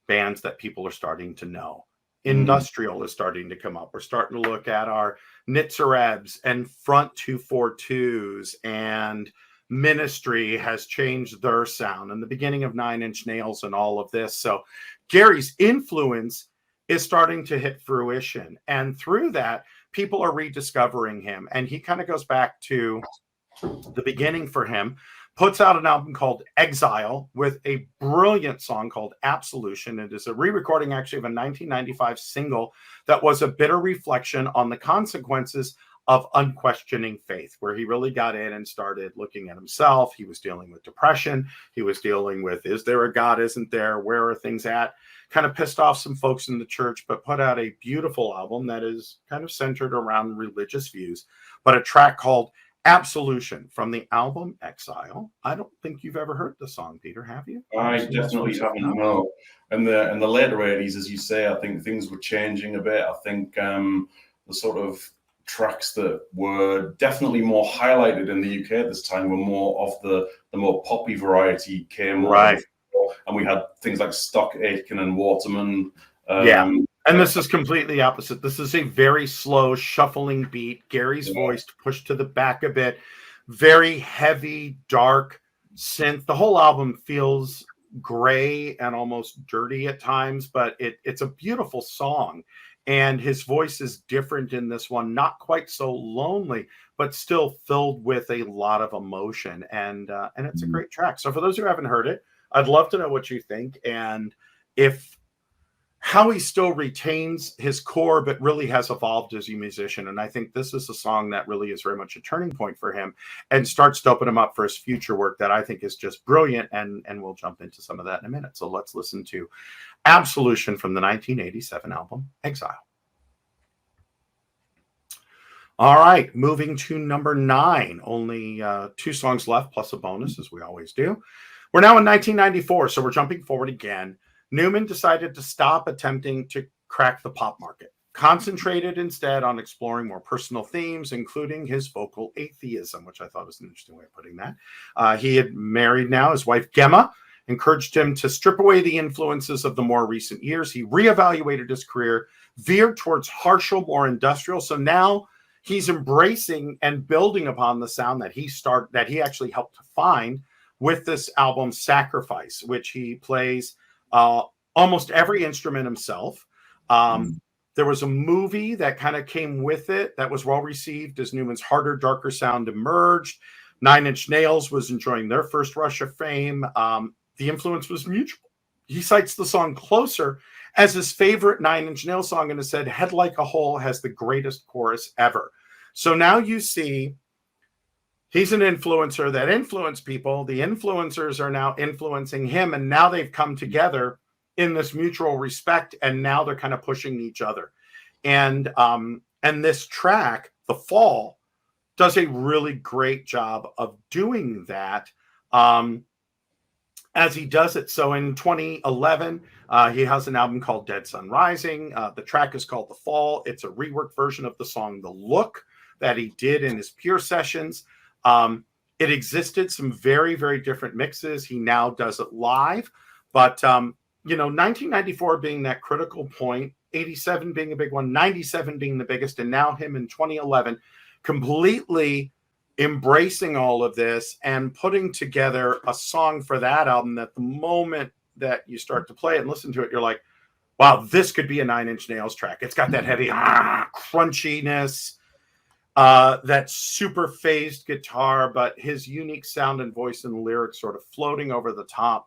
bands that people are starting to know. Industrial is starting to come up. We're starting to look at our Nitzerebs and Front 242s, and Ministry has changed their sound, and the beginning of Nine Inch Nails and all of this. So Gary's influence is starting to hit fruition, and through that, people are rediscovering him. And he kind of goes back to the beginning for him, puts out an album called Exile with a brilliant song called Absolution. It is a re-recording actually of a 1995 single that was a bitter reflection on the consequences of unquestioning faith, where he really got in and started looking at himself. He was dealing with depression. He was dealing with, is there a God? Isn't there? Where are things at? Kind of pissed off some folks in the church, but put out a beautiful album that is kind of centered around religious views, but a track called Absolution from the album Exile. I don't think you've ever heard the song, Peter, have you? I definitely haven't, no. And the later 80s, as you say, I think things were changing a bit. I think the sort of tracks that were definitely more highlighted in the UK at this time were more of the more poppy variety came right. And we had things like Stock Aitken and Waterman. And this is completely opposite. This is a very slow shuffling beat. Gary's voice pushed to the back a bit. Very heavy, dark synth. The whole album feels gray and almost dirty at times, but it's a beautiful song. And his voice is different in this one. Not quite so lonely, but still filled with a lot of emotion. And it's a great track. So for those who haven't heard it, I'd love to know what you think. And how he still retains his core, but really has evolved as a musician. And I think this is a song that really is very much a turning point for him and starts to open him up for his future work that I think is just brilliant. And we'll jump into some of that in a minute. So let's listen to Absolution from the 1987 album Exile. All right, moving to number 9. Only 2 songs left plus a bonus, as we always do. We're now in 1994, so we're jumping forward again. Numan decided to stop attempting to crack the pop market, concentrated instead on exploring more personal themes, including his vocal atheism, which I thought was an interesting way of putting that. He had married now his wife, Gemma, encouraged him to strip away the influences of the more recent years. He reevaluated his career, veered towards harsher, more industrial. So now he's embracing and building upon the sound that he actually helped to find with this album, Sacrifice, which he plays almost every instrument himself. There was a movie that kind of came with it that was well received as Numan's harder, darker sound emerged. Nine Inch Nails was enjoying their first rush of fame. The influence was mutual. He cites the song Closer as his favorite Nine Inch Nails song and has said, Head Like a Hole has the greatest chorus ever. So now you see he's an influencer that influenced people. The influencers are now influencing him, and now they've come together in this mutual respect, and now they're kind of pushing each other. And this track, The Fall, does a really great job of doing that as he does it. So in 2011, he has an album called Dead Sun Rising. The track is called The Fall. It's a reworked version of the song The Look that he did in his Pure sessions. It existed some very, very different mixes. He now does it live. But 1994 being that critical point, 87 being a big one, 97 being the biggest, and now him in 2011 completely embracing all of this and putting together a song for that album that the moment that you start to play it and listen to it, you're like, wow, this could be a Nine Inch Nails track. It's got that heavy crunchiness, that super phased guitar, but his unique sound and voice and lyrics sort of floating over the top.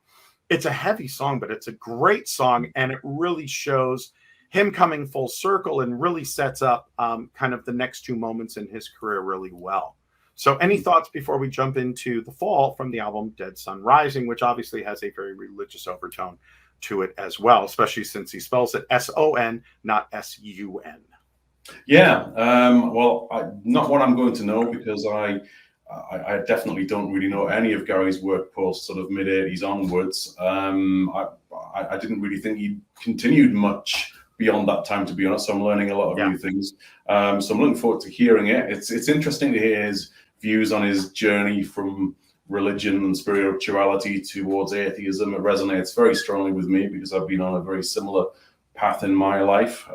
It's a heavy song, but it's a great song, and it really shows him coming full circle and really sets up kind of the next two moments in his career really well. So any thoughts before we jump into The Fall from the album Dead Sun Rising, which obviously has a very religious overtone to it as well, especially since he spells it S-O-N, not S-U-N. Yeah, well, not what I'm going to know, because I definitely don't really know any of Gary's work post sort of mid-80s onwards. I didn't really think he continued much beyond that time, to be honest. So I'm learning a lot of new things. So I'm looking forward to hearing it. It's interesting to hear his views on his journey from religion and spirituality towards atheism. It resonates very strongly with me because I've been on a very similar path in my life.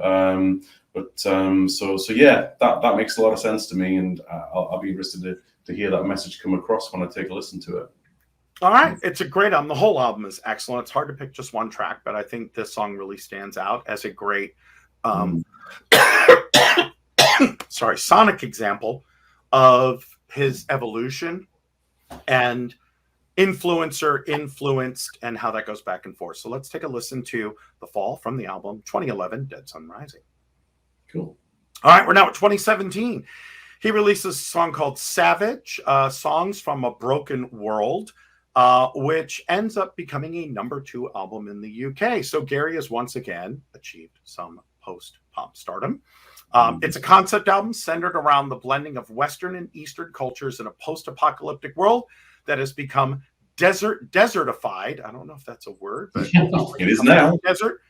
So yeah, that makes a lot of sense to me, and I'll be interested to hear that message come across when I take a listen to it. All right, it's a great album. The whole album is excellent. It's hard to pick just one track, but I think this song really stands out as a great sonic example of his evolution and influencer influenced and how that goes back and forth. So let's take a listen to The Fall from the album 2011 Dead Sun Rising. Cool. All right, we're now at 2017. He releases a song called Savage, Songs from a Broken World, which ends up becoming a #2 album in the UK. So Gary has once again achieved some post-pop stardom. It's a concept album centered around the blending of Western and Eastern cultures in a post-apocalyptic world that has become desertified. I don't know if that's a word, but it is now. Desert.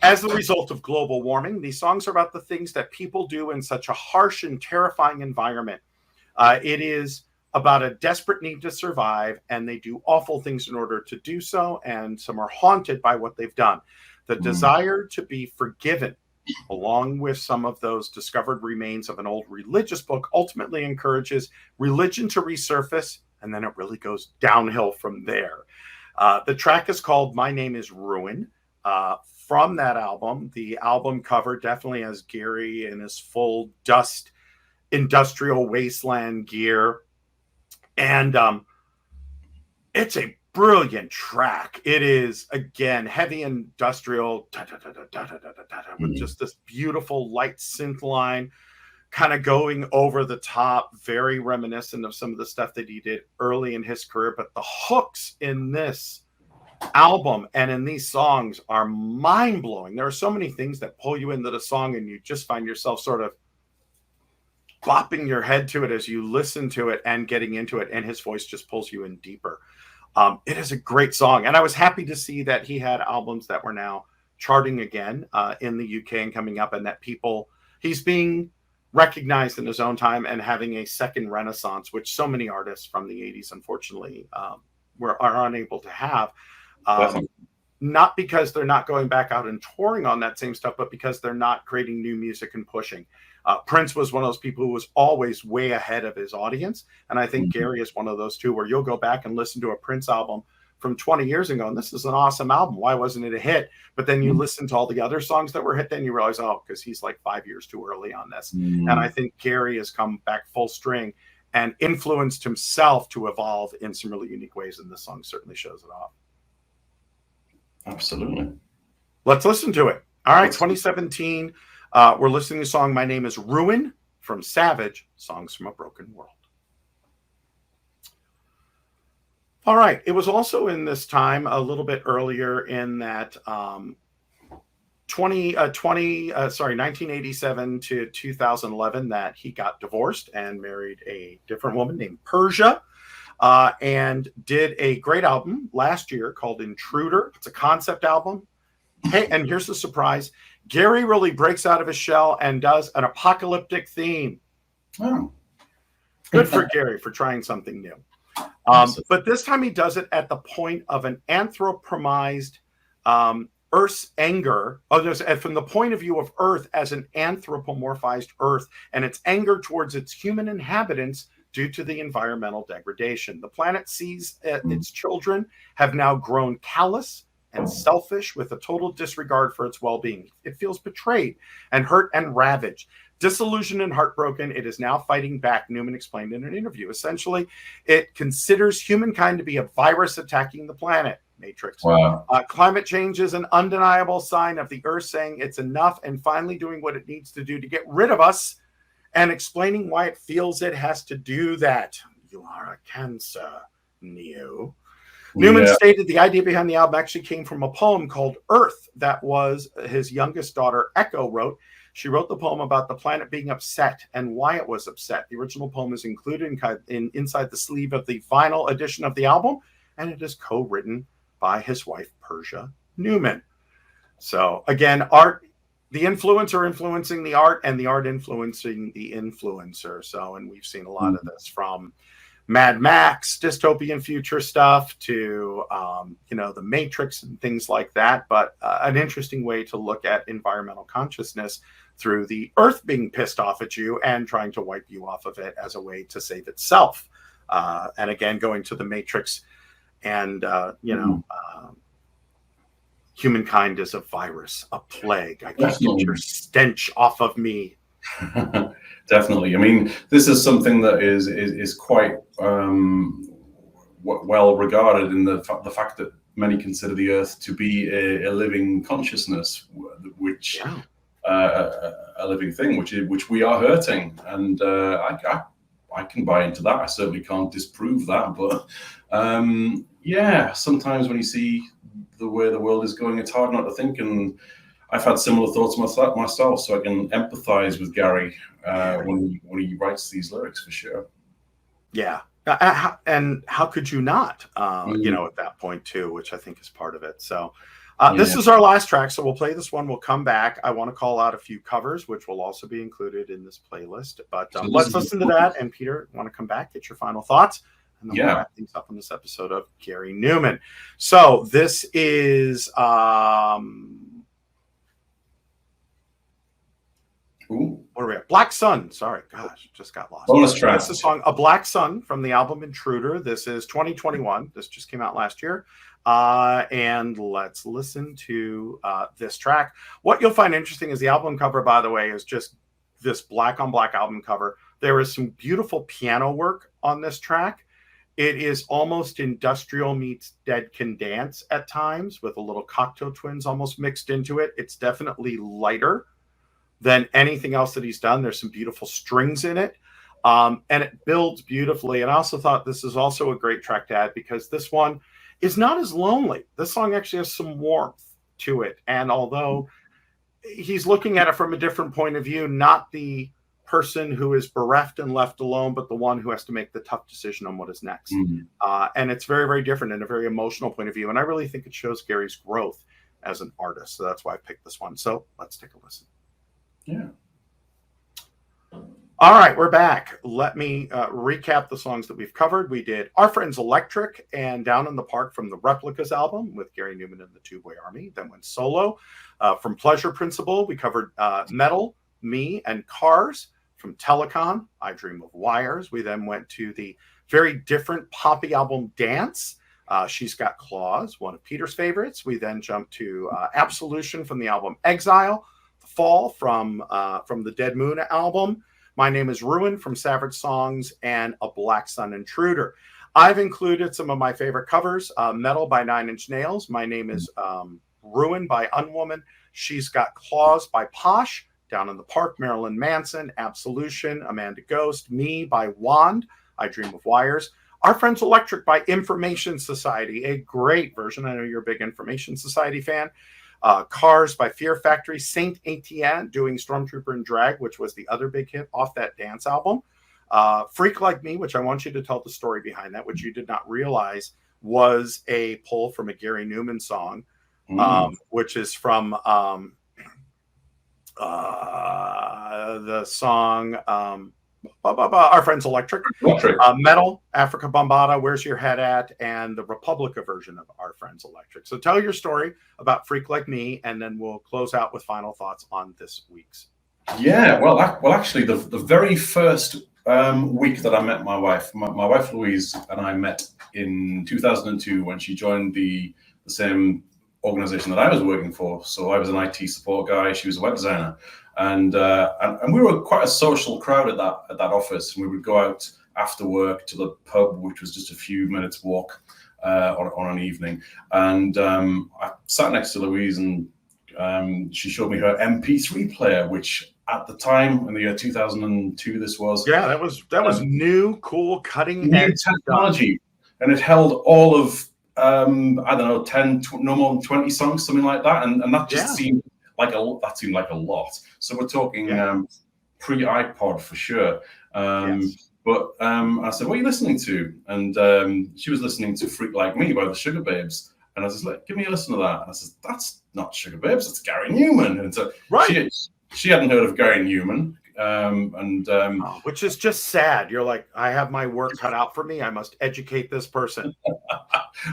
As a result of global warming, these songs are about the things that people do in such a harsh and terrifying environment. It is about a desperate need to survive, and they do awful things in order to do so, and some are haunted by what they've done. The desire to be forgiven, along with some of those discovered remains of an old religious book, ultimately encourages religion to resurface, and then it really goes downhill from there. The track is called My Name is Ruin. From that album, the album cover definitely has Gary in his full dust industrial wasteland gear. And it's a brilliant track. It is, again, heavy industrial with just this beautiful light synth line kind of going over the top, very reminiscent of some of the stuff that he did early in his career. But the hooks in this album and in these songs are mind-blowing. There are so many things that pull you into the song, and you just find yourself sort of bopping your head to it as you listen to it and getting into it, and his voice just pulls you in deeper. It is a great song. And I was happy to see that he had albums that were now charting again in the UK and coming up, and that he's being recognized in his own time and having a second renaissance, which so many artists from the 80s, unfortunately, are unable to have. Not because they're not going back out and touring on that same stuff, but because they're not creating new music and pushing. Prince was one of those people who was always way ahead of his audience. And I think Gary is one of those too, where you'll go back and listen to a Prince album from 20 years ago, and this is an awesome album. Why wasn't it a hit? But then you listen to all the other songs that were hit, then you realize, oh, because he's like 5 years too early on this. And I think Gary has come back full string and influenced himself to evolve in some really unique ways. And this song certainly shows it off. Absolutely. Let's listen to it. All right, 2017. We're listening to the song My Name is Ruin from Savage, Songs from a Broken World. All right. It was also in this time a little bit earlier in that 1987 to 2011 that he got divorced and married a different woman named Persia. And did a great album last year called Intruder. It's a concept album. Hey, and here's the surprise. Gary really breaks out of his shell and does an apocalyptic theme. Oh. Good for Gary for trying something new. But this time he does it at the point of an anthropomized Earth's anger, from the point of view of Earth as an anthropomorphized Earth and its anger towards its human inhabitants due to the environmental degradation. The planet sees its children have now grown callous and selfish with a total disregard for its well-being. It feels betrayed and hurt and ravaged. Disillusioned and heartbroken, it is now fighting back, Numan explained in an interview. Essentially, it considers humankind to be a virus attacking the planet. Matrix. Wow. Climate change is an undeniable sign of the Earth saying it's enough and finally doing what it needs to do to get rid of us, and explaining why it feels it has to do that. You are a cancer, Neo. Numan stated the idea behind the album actually came from a poem called Earth that was his youngest daughter, Echo, wrote. She wrote the poem about the planet being upset and why it was upset. The original poem is included inside the sleeve of the vinyl edition of the album, and it is co-written by his wife, Persia Numan. So again, art, the influencer influencing the art and the art influencing the influencer. So, and we've seen a lot of this from Mad Max, dystopian future stuff to, the Matrix and things like that. But an interesting way to look at environmental consciousness through the Earth being pissed off at you and trying to wipe you off of it as a way to save itself. And again, going to the Matrix and, humankind is a virus, a plague. I can't get your stench off of me. Definitely. I mean, this is something that is quite well regarded in the fact that many consider the Earth to be a living consciousness, which a living thing, which we are hurting, and I can buy into that. I certainly can't disprove that, but sometimes when you see the way the world is going, it's hard not to think. And I've had similar thoughts myself, so I can empathize with Gary when he writes these lyrics for sure. Yeah. And how could you not, at that point too, which I think is part of it. So this is our last track. So we'll play this one. We'll come back. I want to call out a few covers, which will also be included in this playlist. But let's listen to that. And Peter, want to come back, get your final thoughts? And then we'll wrap things up on this episode of Gary Numan. So this is what are we at? Black Sun. Sorry, gosh, just got lost. Bonus track. That's the song A Black Sun from the album Intruder. This is 2021. This just came out last year. And let's listen to this track. What you'll find interesting is the album cover, by the way, is just this black on black album cover. There is some beautiful piano work on this track. It is almost industrial meets Dead Can Dance at times, with a little Cocteau Twins almost mixed into it. It's definitely lighter than anything else that he's done. There's some beautiful strings in it, and it builds beautifully. And I also thought this is also a great track to add because this one is not as lonely. This song actually has some warmth to it. And although he's looking at it from a different point of view, not the person who is bereft and left alone, but the one who has to make the tough decision on what is next. And it's very, very different in a very emotional point of view. And I really think it shows Gary's growth as an artist. So that's why I picked this one. So let's take a listen. Yeah. All right, we're back. Let me recap the songs that we've covered. We did Our Friends Electric and Down in the Park from the Replicas album with Gary Numan and the Two Boy Army. Then went solo. From Pleasure Principle, we covered Metal, Me, and Cars. From Telecon, I Dream of Wires. We then went to the very different poppy album Dance. She's Got Claws, one of Peter's favorites. We then jumped to Absolution from the album Exile. The Fall from the Dead Moon album. My Name is Ruin from Savage Songs, and A Black Sun Intruder. I've included some of my favorite covers. Metal by Nine Inch Nails. My Name is Ruin by Unwoman. She's Got Claws by Posh. Down in the Park, Marylin Manson. Absolution, Amanda Ghost. Me by Wand. I Dream of Wires. Our Friends Electric by Information Society, a great version. I know you're a big Information Society fan. Cars by Fear Factory. Saint Etienne doing Stormtrooper and Drag, which was the other big hit off that Dance album. Freak Like Me, which I want you to tell the story behind that, which you did not realize was a pull from a Gary Numan song, which is from the song Our Friends Electric. Metal, Afrika Bambaataa, Where's Your Head At, and the Republica version of Our Friends Electric. So tell your story about Freak Like Me, and then we'll close out with final thoughts on this week's. Yeah, well, actually, the very first week that I met my wife, my wife Louise and I met in 2002 when she joined the same organization that I was working for. So I was an IT support guy. She was a web designer, and we were quite a social crowd at that office. And we would go out after work to the pub, which was just a few minutes walk on an evening. And I sat next to Louise, and she showed me her MP3 player, which at the time in the year 2002, this was that was new, cool, cutting new edge technology, and it held all of I don't know, 10, no more than 20 songs, something like that. And that just seemed like a lot. So we're talking pre-iPod for sure. But I said, what are you listening to? And she was listening to Freak Like Me by the Sugar Babes. And I was like, give me a listen to that. And I said, that's not Sugar Babes, it's Gary Numan. And so she hadn't heard of Gary Numan. Which is just sad. You're like, I have my work cut out for me. I must educate this person.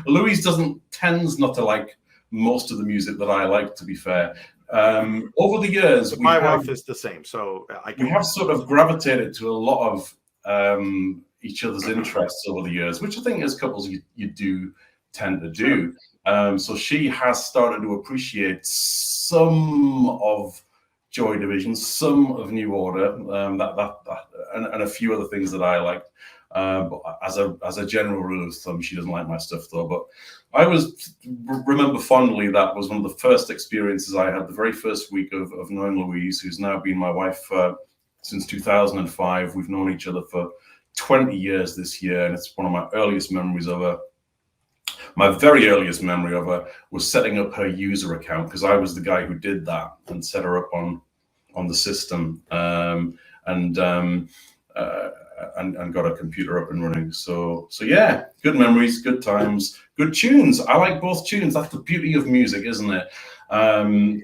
Louise tends not to like most of the music that I like, to be fair. Over the years, my wife is the same. So we have sort of gravitated to a lot of each other's interests over the years, which I think as couples you do tend to do. So she has started to appreciate some of Joy Division, some of New Order, and a few other things that I liked. But as a general rule of thumb, she doesn't like my stuff though. But I remember fondly that was one of the first experiences I had, the very first week of knowing Louise, who's now been my wife since 2005. We've known each other for 20 years this year, and it's one of my earliest memories of her. My very earliest memory of her was setting up her user account, because I was the guy who did that and set her up on the system, and got a computer up and running. So yeah, good memories, good times, good tunes. I like both tunes. That's the beauty of music, isn't it?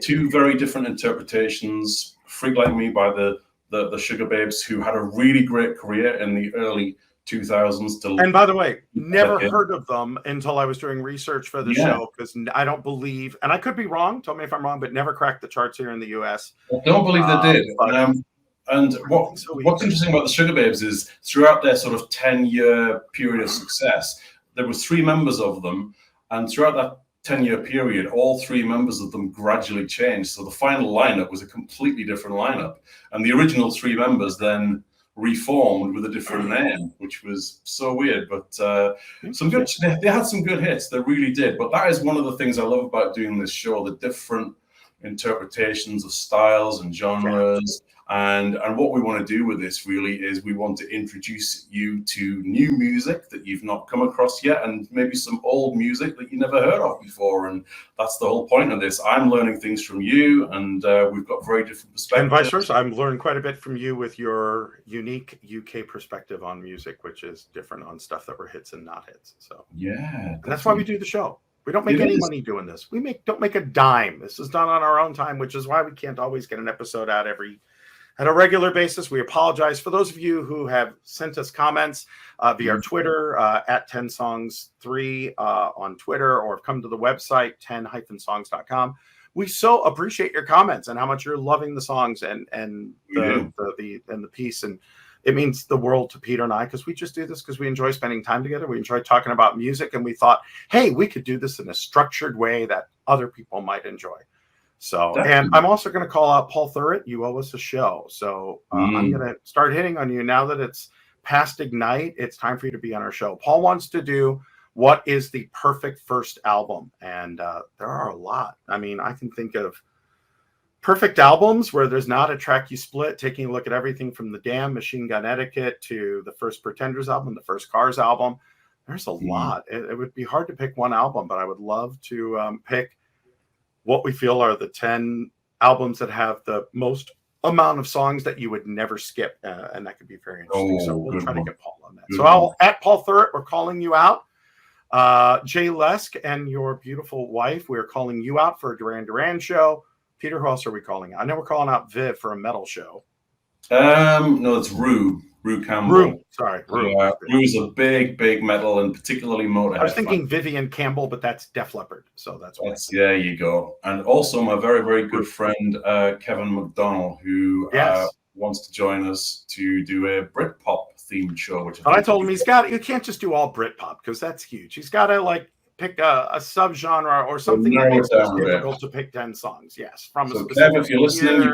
Two very different interpretations. Freak Like Me by the Sugar Babes, who had a really great career in the early 2000s. And by the way, never heard of them until I was doing research for the show, because I don't believe, and I could be wrong, tell me if I'm wrong, but never cracked the charts here in the US. I don't believe they did. And what's interesting about the Sugar Babes is throughout their sort of 10-year period of success, there were 3 members of them, and throughout that 10-year period, all 3 members of them gradually changed. So the final lineup was a completely different lineup, and the original 3 members then reformed with a different name, which was so weird. But they had some good hits, they really did. But that is one of the things I love about doing this show, the different interpretations of styles and genres. And what we want to do with this really is we want to introduce you to new music that you've not come across yet, and maybe some old music that you never heard of before. And that's the whole point of this. I'm learning things from you, and we've got very different perspectives. And vice versa. I'm learning quite a bit from you with your unique UK perspective on music, which is different on stuff that were hits and not hits. So and that's why we do the show. We don't make any money doing this. We don't make a dime. This is done on our own time, which is why we can't always get an episode out at a regular basis. We apologize for those of you who have sent us comments via our Twitter at 10songs3 on Twitter, or have come to the website 10-songs.com. We so appreciate your comments and how much you're loving the songs and the piece, and it means the world to Peter and I, because we just do this because we enjoy spending time together. We enjoy talking about music, and we thought, hey, we could do this in a structured way that other people might enjoy. So, and I'm also going to call out Paul Thurrott. You owe us a show. So I'm going to start hitting on you now that it's past Ignite. It's time for you to be on our show. Paul wants to do what is the perfect first album. And there are a lot. I mean, I can think of perfect albums where there's not a track you split, taking a look at everything from the Damned, Machine Gun Etiquette to the first Pretenders album, the first Cars album. There's a lot. It would be hard to pick one album, but I would love to pick what we feel are the 10 albums that have the most amount of songs that you would never skip. And that could be very interesting. So we'll try to get Paul on that. So at Paul Thurrott, we're calling you out. Jay Lesk and your beautiful wife, we're calling you out for a Duran Duran show. Peter, who else are we calling out? I know we're calling out Viv for a metal show. No, it's Rue Campbell. Rue is a big metal, and particularly Motorhead. I was thinking Vivian Campbell, but that's Def Leppard, so that's why. There you go. And also my very good friend Kevin McDonald, who wants to join us to do a Britpop themed show. Which I told him you can't just do all Britpop because that's huge. He's got to pick a subgenre or something that makes it difficult to pick 10 songs. Yes, from so Kev, if you're listening,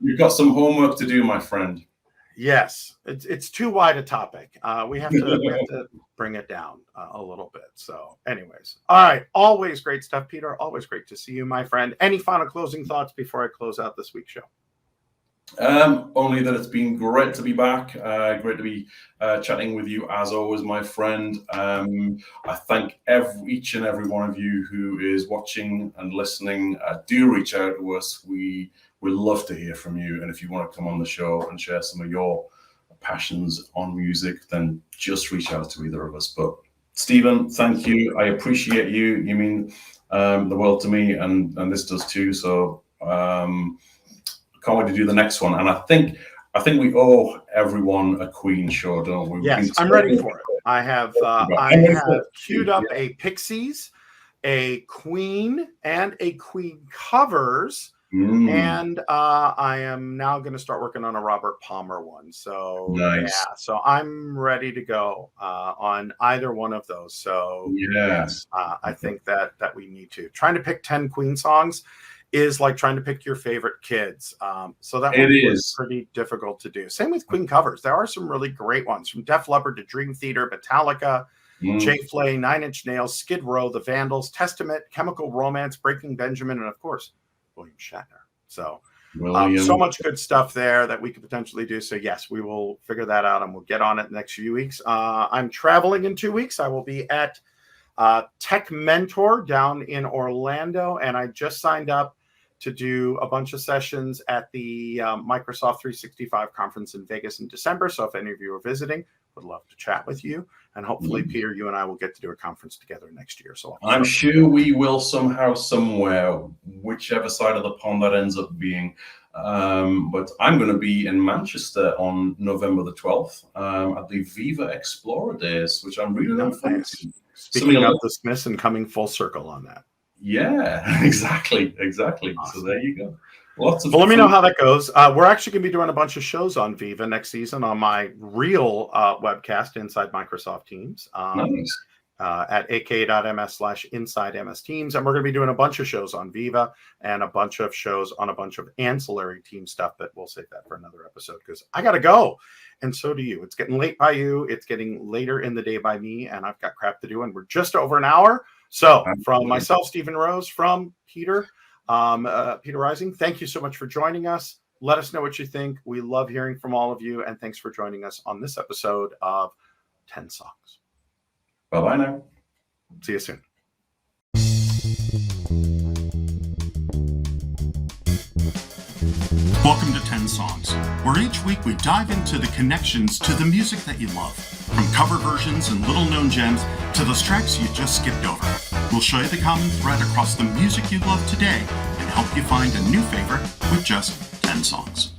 you've got some homework to do, my friend. Yes, it's too wide a topic. We have to bring it down a little bit. So anyways, all right. Always great stuff, Peter. Always great to see you, my friend. Any final closing thoughts before I close out this week's show? Only that it's been great to be back. Great to be chatting with you as always, my friend. I thank each and every one of you who is watching and listening. Do reach out to us. We'd love to hear from you. And if you want to come on the show and share some of your passions on music, then just reach out to either of us. But Stephen, thank you. I appreciate you. You mean the world to me, and this does too. So can't wait to do the next one. And I think we owe everyone a Queen show, don't we? Yes, I'm ready for it. I have queued up a Pixies, a Queen, and a Queen covers. And I am now going to start working on a Robert Palmer one. So nice. So I'm ready to go on either one of those. So I think that we need to. Trying to pick 10 Queen songs is like trying to pick your favorite kids. So that is pretty difficult to do. Same with Queen covers. There are some really great ones, from Def Leppard to Dream Theater, Metallica, J-Flay, Nine Inch Nails, Skid Row, The Vandals, Testament, Chemical Romance, Breaking Benjamin, and of course, William Shatner. So so much good stuff there that we could potentially do. So yes, we will figure that out and we'll get on it the next few weeks. I'm traveling in 2 weeks. I will be at Tech Mentor down in Orlando, and I just signed up to do a bunch of sessions at the Microsoft 365 conference in Vegas in December. So if any of you are visiting, would love to chat with you. And hopefully, Peter, you and I will get to do a conference together next year. So I'm sure we will somehow, somewhere, whichever side of the pond that ends up being. But I'm going to be in Manchester on November the 12th at the Viva Explorer Days, which I'm really looking forward to. Speaking of the Smiths and coming full circle on that. Yeah, exactly. Awesome. So there you go. Lots of let me know how that goes. We're actually going to be doing a bunch of shows on Viva next season on my real webcast inside Microsoft Teams at aka.ms/inside MS Teams. And we're going to be doing a bunch of shows on Viva and a bunch of shows on a bunch of ancillary team stuff, but we'll save that for another episode because I got to go. And so do you. It's getting late by you. It's getting later in the day by me, and I've got crap to do. And we're just over an hour. So from myself, Stephen Rose, from Peter, Peter Rising, thank you so much for joining us. Let us know what you think. We love hearing from all of you. And thanks for joining us on this episode of 10 Songs. Bye-bye now. See you soon. Welcome to 10 Songs, where each week we dive into the connections to the music that you love, from cover versions and little-known gems to those tracks you just skipped over. We'll show you the common thread across the music you love today and help you find a new favorite with just 10 songs.